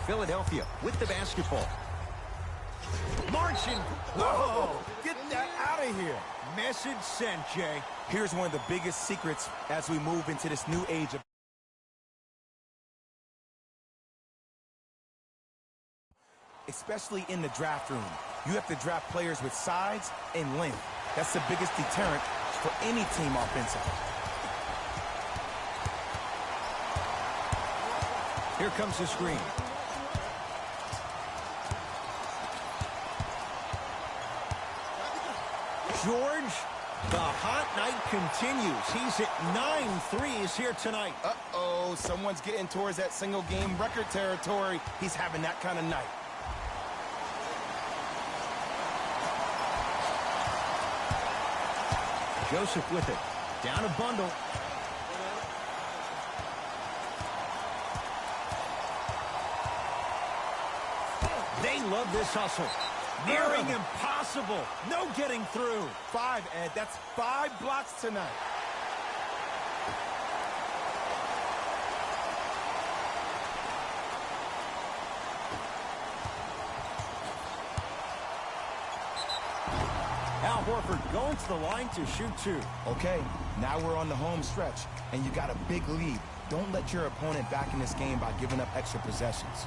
Philadelphia with the basketball. Marching. Whoa! Get that out of here. Message sent, Jay. Here's one of the biggest secrets as we move into this new age of especially in the draft room. You have to draft players with size and length. That's the biggest deterrent for any team offensively. Here comes the screen. George, the hot night continues. He's at 9 threes here tonight. Uh-oh, someone's getting towards that single-game record territory. He's having that kind of night. Joseph with it. Down a bundle. They love this hustle. Nearing impossible. No getting through. 5, Ed. That's 5 blocks tonight. Al Horford going to the line to shoot 2. Okay, now we're on the home stretch, and you got a big lead. Don't let your opponent back in this game by giving up extra possessions.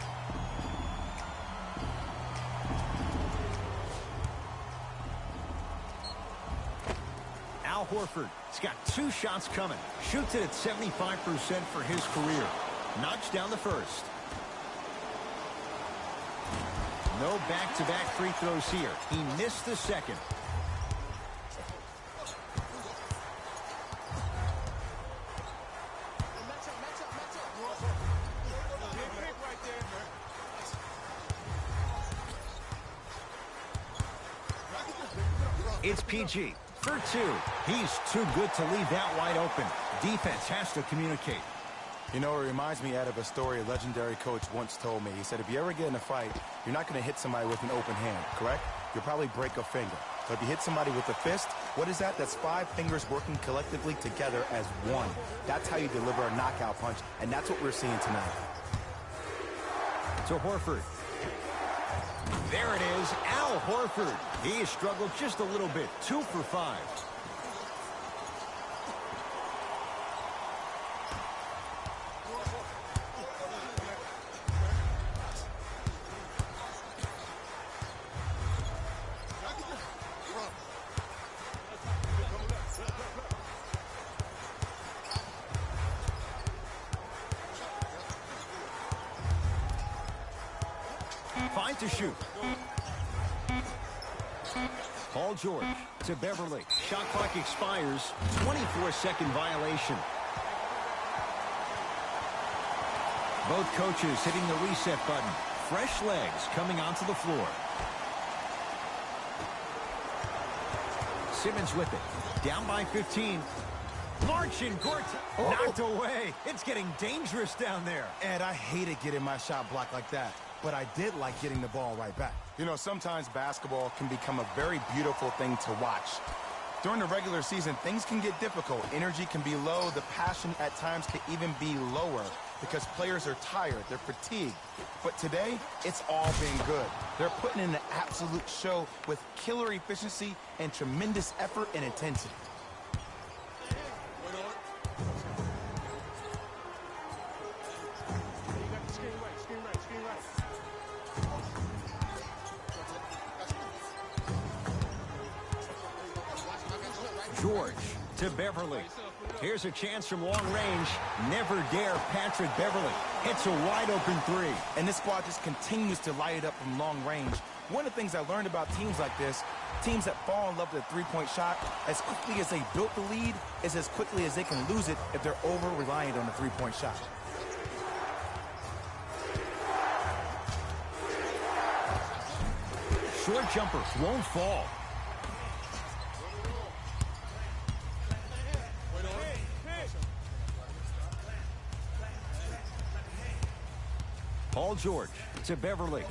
Al Horford, he's got 2 shots coming. Shoots it at 75% for his career. Knocks down the first. No back-to-back free throws here. He missed the second. It's PG for 2. He's too good to leave that wide open. Defense has to communicate. You know, it reminds me, Ed, of a story a legendary coach once told me. He said, if you ever get in a fight, you're not going to hit somebody with an open hand, correct? You'll probably break a finger. But if you hit somebody with a fist, what is that? That's 5 fingers working collectively together as one. That's how you deliver a knockout punch, and that's what we're seeing tonight. To Horford. There it is, Al Horford. He has struggled just a little bit. 2 for 5. Fine to shoot. Paul George to Beverly. Shot clock expires. 24-second violation. Both coaches hitting the reset button. Fresh legs coming onto the floor. Simmons with it. Down by 15. Marcin Gortat knocked away. It's getting dangerous down there. Ed, I hated getting my shot blocked like that, but I did like getting the ball right back. You know, sometimes basketball can become a very beautiful thing to watch. During the regular season, things can get difficult. Energy can be low. The passion at times can even be lower because players are tired. They're fatigued. But today, it's all been good. They're putting in an absolute show with killer efficiency and tremendous effort and intensity. George to Beverly. Here's a chance from long range. Never dare Patrick Beverly. Hits a wide open 3. And this squad just continues to light it up from long range. One of the things I learned about teams like this, teams that fall in love with a three-point shot, as quickly as they built the lead, is as quickly as they can lose it if they're over-reliant on a three-point shot. Short jumper won't fall. Paul George to Beverly.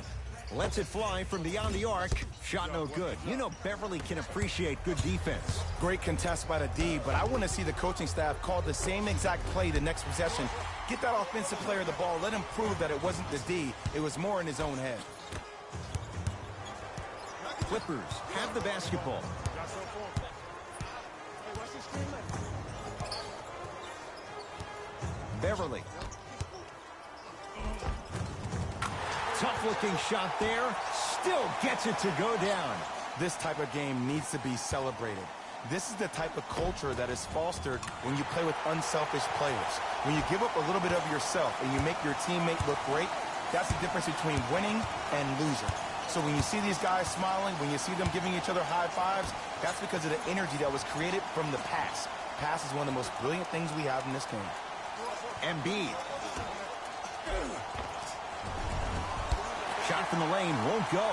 Lets it fly from beyond the arc. Shot no good. You know Beverly can appreciate good defense. Great contest by the D, but I want to see the coaching staff call the same exact play the next possession. Get that offensive player the ball. Let him prove that it wasn't the D. It was more in his own head. Clippers have the basketball. Beverly. Tough-looking shot there. Still gets it to go down. This type of game needs to be celebrated. This is the type of culture that is fostered when you play with unselfish players. When you give up a little bit of yourself and you make your teammate look great, that's the difference between winning and losing. So when you see these guys smiling, when you see them giving each other high fives, that's because of the energy that was created from the pass. Pass is one of the most brilliant things we have in this game. Embiid. Shot from the lane won't go.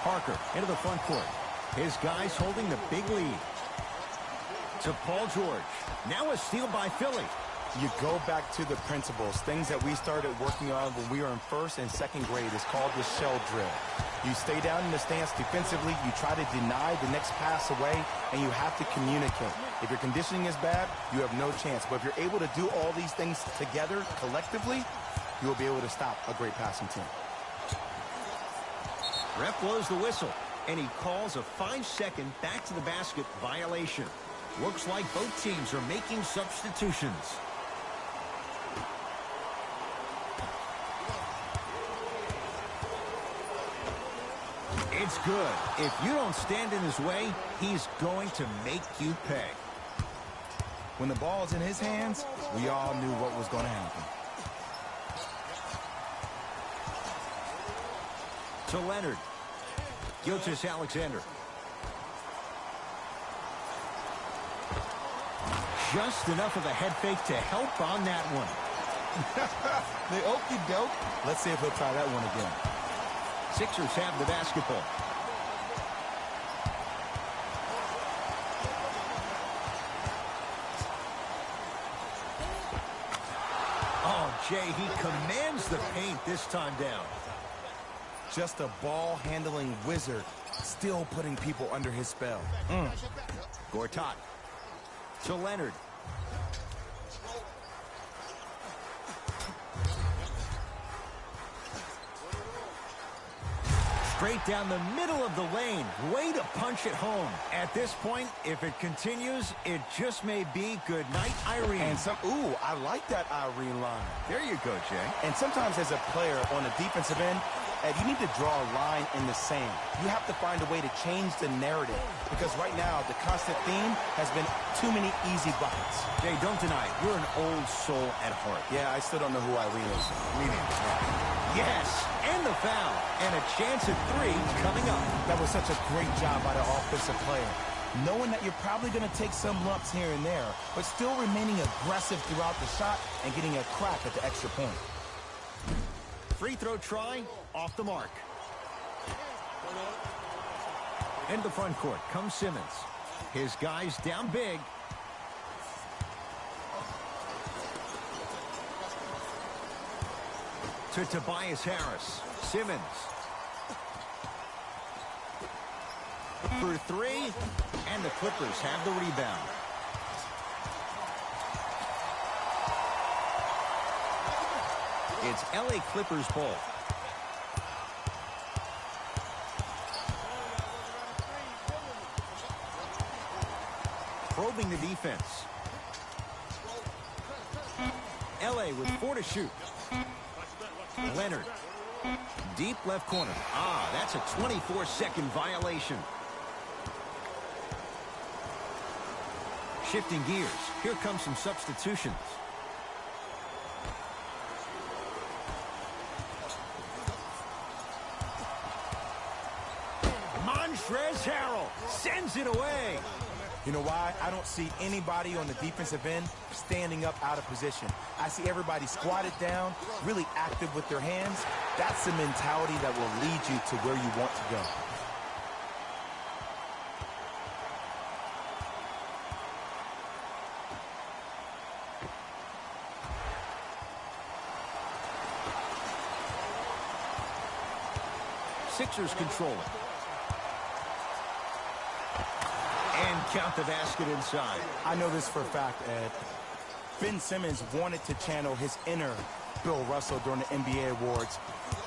Parker into the front court. His guys holding the big lead. To Paul George. Now a steal by Philly. You go back to the principles, things that we started working on when we were in first and second grade. Is called the shell drill. You stay down in the stance defensively, you try to deny the next pass away, and you have to communicate. If your conditioning is bad, you have no chance. But if you're able to do all these things together, collectively, you will be able to stop a great passing team. Ref blows the whistle, and he calls a 5-second back to the basket violation. Looks like both teams are making substitutions. It's good. If you don't stand in his way, he's going to make you pay. When the ball's in his hands, we all knew what was going to happen. To Leonard. Gilgeous-Alexander. Just enough of a head fake to help on that one. The okey doke. Let's see if he'll try that one again. Sixers have the basketball. Oh, Jay, he commands the paint this time down. Just a ball-handling wizard, still putting people under his spell. Gortat. To Leonard. Straight down the middle of the lane. Way to punch it home. At this point, if it continues, it just may be good night, Irene. And ooh, I like that Irene line. There you go, Jay. And sometimes as a player on the defensive end, Ed, you need to draw a line in the sand. You have to find a way to change the narrative, because right now the constant theme has been too many easy buckets. Jay, don't deny it. You're an old soul at heart. Yeah, I still don't know who Irene is. Yes, and the foul. And a chance at 3 coming up. That was such a great job by the offensive player. Knowing that you're probably going to take some lumps here and there, but still remaining aggressive throughout the shot and getting a crack at the extra point. Free throw try, off the mark. Into the front court comes Simmons. His guys down big. To Tobias Harris. Simmons. For 3, and the Clippers have the rebound. It's LA Clippers ball. Probing the defense. LA with 4 to shoot. Leonard. Deep left corner. Ah, that's a 24-second violation. Shifting gears. Here comes some substitutions. Montrezl Harrell sends it away. You know why? I don't see anybody on the defensive end standing up out of position. I see everybody squatted down, really active with their hands. That's the mentality that will lead you to where you want to go. Sixers control it. And count the basket inside. I know this for a fact, Ed. Ben Simmons wanted to channel his inner Bill Russell during the NBA awards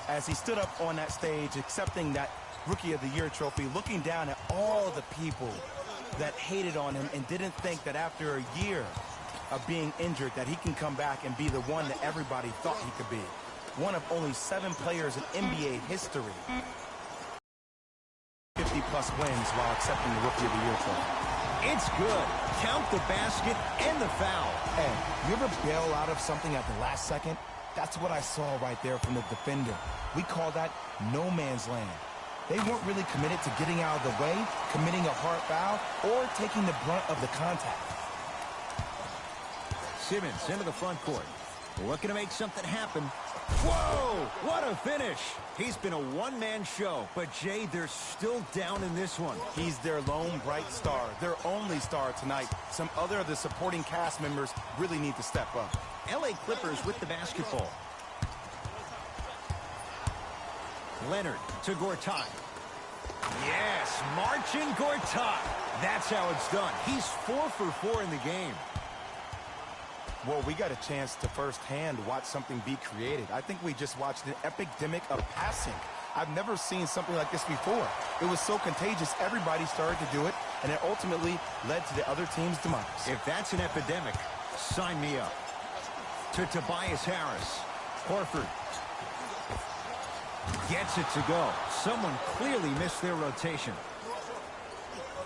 as he stood up on that stage accepting that Rookie of the Year trophy, looking down at all the people that hated on him and didn't think that after a year of being injured that he can come back and be the one that everybody thought he could be. One of only 7 players in NBA history 50-plus wins while accepting the Rookie of the Year trophy. It's good. Count the basket and the foul. Hey, you ever bail out of something at the last second? That's what I saw right there from the defender. We call that no man's land. They weren't really committed to getting out of the way, committing a hard foul, or taking the brunt of the contact. Simmons into the front court. Looking to make something happen. Whoa! What a finish! He's been a one-man show, but Jay, they're still down in this one. He's their lone bright star, their only star tonight. Some other of the supporting cast members really need to step up. LA Clippers with the basketball. Leonard to Gortat. Yes, marching Gortat. That's how it's done. He's 4 for 4 in the game. Well, we got a chance to firsthand watch something be created. I think we just watched an epidemic of passing. I've never seen something like this before. It was so contagious, everybody started to do it, and it ultimately led to the other team's demise. If that's an epidemic, sign me up. To Tobias Harris. Horford. Gets it to go. Someone clearly missed their rotation.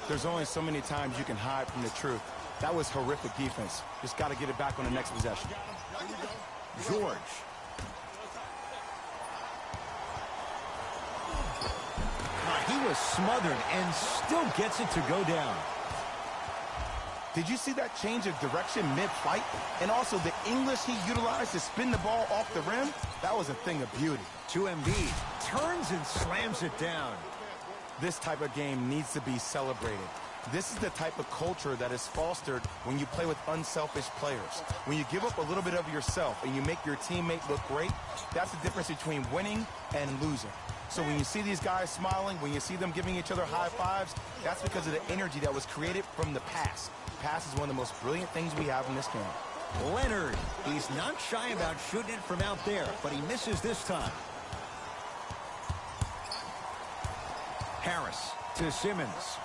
There's only so many times you can hide from the truth. That was horrific defense. Just got to get it back on the next possession. George. He was smothered and still gets it to go down. Did you see that change of direction mid-flight? And also the English he utilized to spin the ball off the rim? That was a thing of beauty. To Embiid. Turns and slams it down. This type of game needs to be celebrated. This is the type of culture that is fostered when you play with unselfish players. When you give up a little bit of yourself and you make your teammate look great, that's the difference between winning and losing. So when you see these guys smiling, when you see them giving each other high fives, that's because of the energy that was created from the pass. Pass is one of the most brilliant things we have in this game. Leonard. He's not shy about shooting it from out there, but he misses this time. Harris to Simmons.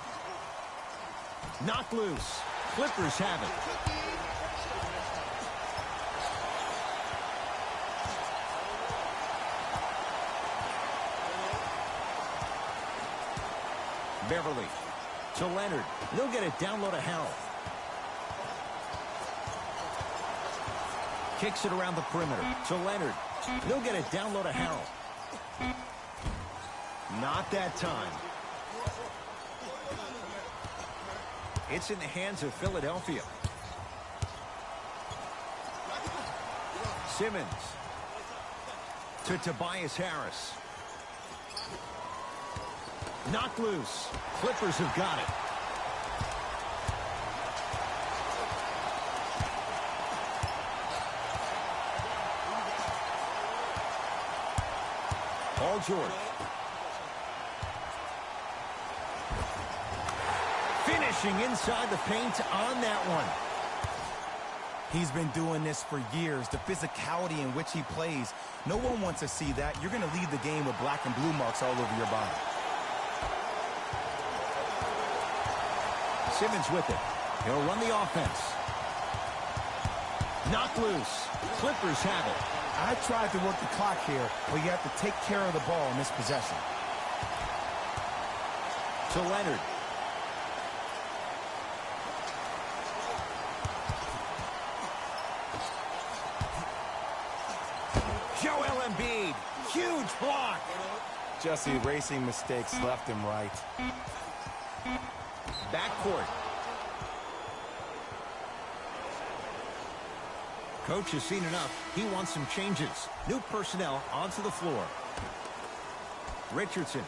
Knocked loose. Clippers have it. Beverly to Leonard. They'll get it down low to Harrell. Kicks it around the perimeter to Leonard. They'll get it down low to Harrell. Not that time. It's in the hands of Philadelphia. Simmons to Tobias Harris. Knocked loose. Clippers have got it. Paul George. Finishing inside the paint on that one. He's been doing this for years. The physicality in which he plays. No one wants to see that. You're going to leave the game with black and blue marks all over your body. Simmons with it. He'll run the offense. Knocked loose. Clippers have it. I tried to work the clock here, but you have to take care of the ball in this possession. To Leonard. Joel Embiid. Huge block. Just erasing mistakes left and right. Backcourt. Coach has seen enough. He wants some changes. New personnel onto the floor. Richardson.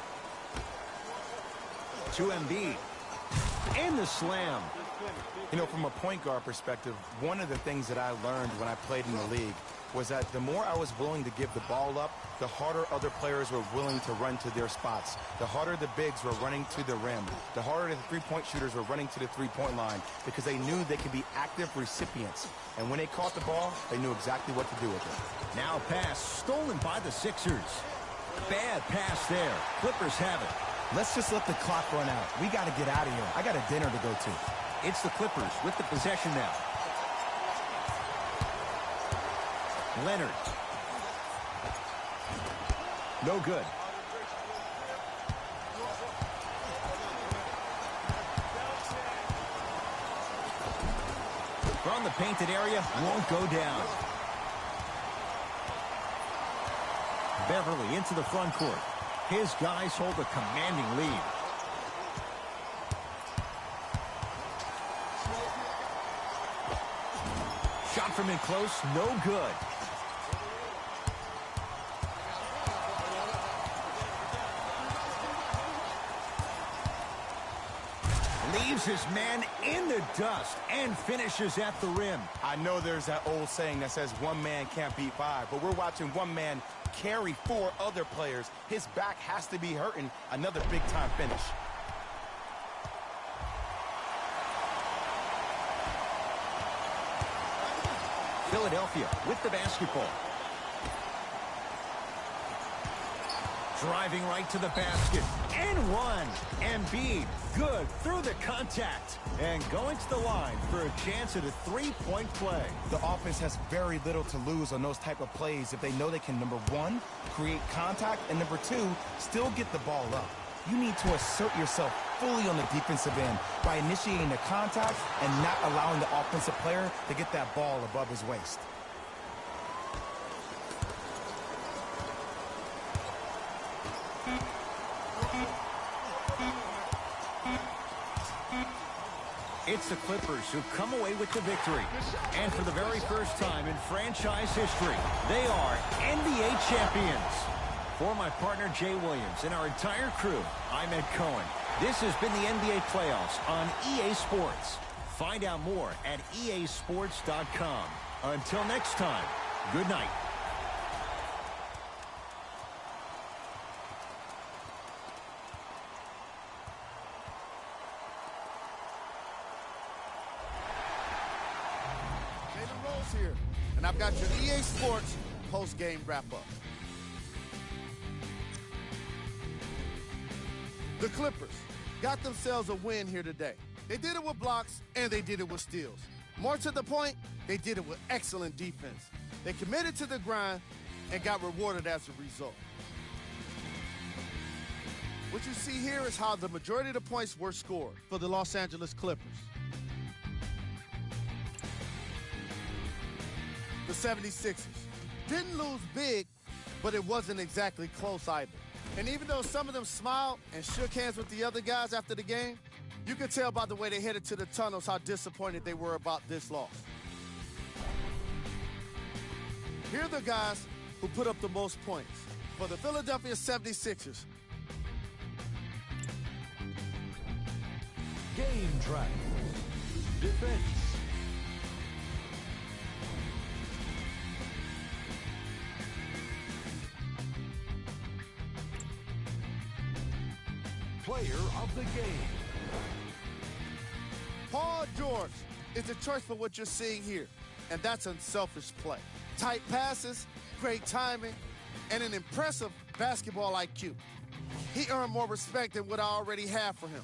To Embiid. And the slam. You know, from a point guard perspective, one of the things that I learned when I played in the league was that the more I was willing to give the ball up, the harder other players were willing to run to their spots. The harder the bigs were running to the rim. The harder the three-point shooters were running to the three-point line because they knew they could be active recipients. And when they caught the ball, they knew exactly what to do with it. Now a pass stolen by the Sixers. Bad pass there. Clippers have it. Let's just let the clock run out. We got to get out of here. I got a dinner to go to. It's the Clippers with the possession now. Leonard. No good. From the painted area, won't go down. Beverly into the front court. His guys hold a commanding lead. Shot from in close, no good. Leaves his man in the dust and finishes at the rim. I know there's that old saying that says one man can't beat five, but we're watching one man carry four other players. His back has to be hurting. Another big-time finish. Philadelphia with the basketball. Driving right to the basket. And one. Embiid, good through the contact. And going to the line for a chance at a three-point play. The offense has very little to lose on those type of plays if they know they can, number one, create contact, and number two, still get the ball up. You need to assert yourself fully on the defensive end by initiating the contact and not allowing the offensive player to get that ball above his waist. It's the Clippers who come away with the victory. And for the very first time in franchise history, they are NBA champions. For my partner Jay Williams and our entire crew, I'm Ed Cohen. This has been the NBA playoffs on EA Sports. Find out more at easports.com. Until next time, good night. Here, and I've got your EA Sports post-game wrap-up. The Clippers got themselves a win here today. They did it with blocks, and they did it with steals. More to the point, they did it with excellent defense. They committed to the grind and got rewarded as a result. What you see here is how the majority of the points were scored for the Los Angeles Clippers. The 76ers didn't lose big, but it wasn't exactly close either. And even though some of them smiled and shook hands with the other guys after the game, you could tell by the way they headed to the tunnels how disappointed they were about this loss. Here are the guys who put up the most points. For the Philadelphia 76ers, Game track. Defense. Player of the game. Paul George is the choice for what you're seeing here, and that's unselfish play. Tight passes, great timing, and an impressive basketball IQ. He earned more respect than what I already have for him.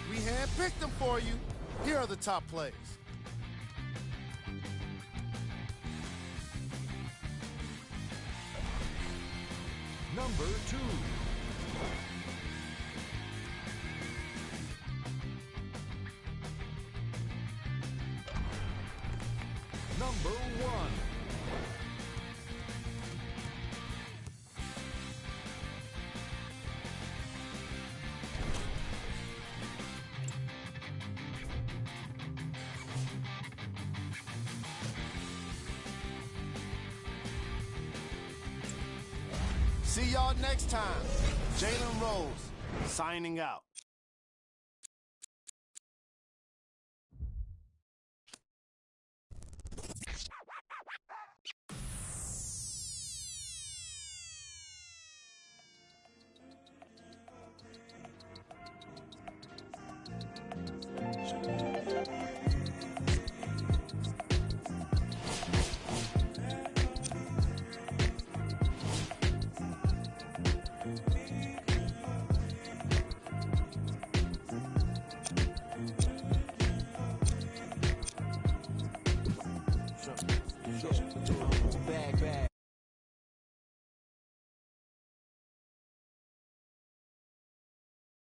We handpicked them for you. Here are the top plays. Number 2. Number 1. See y'all next time. Jalen Rose, signing out.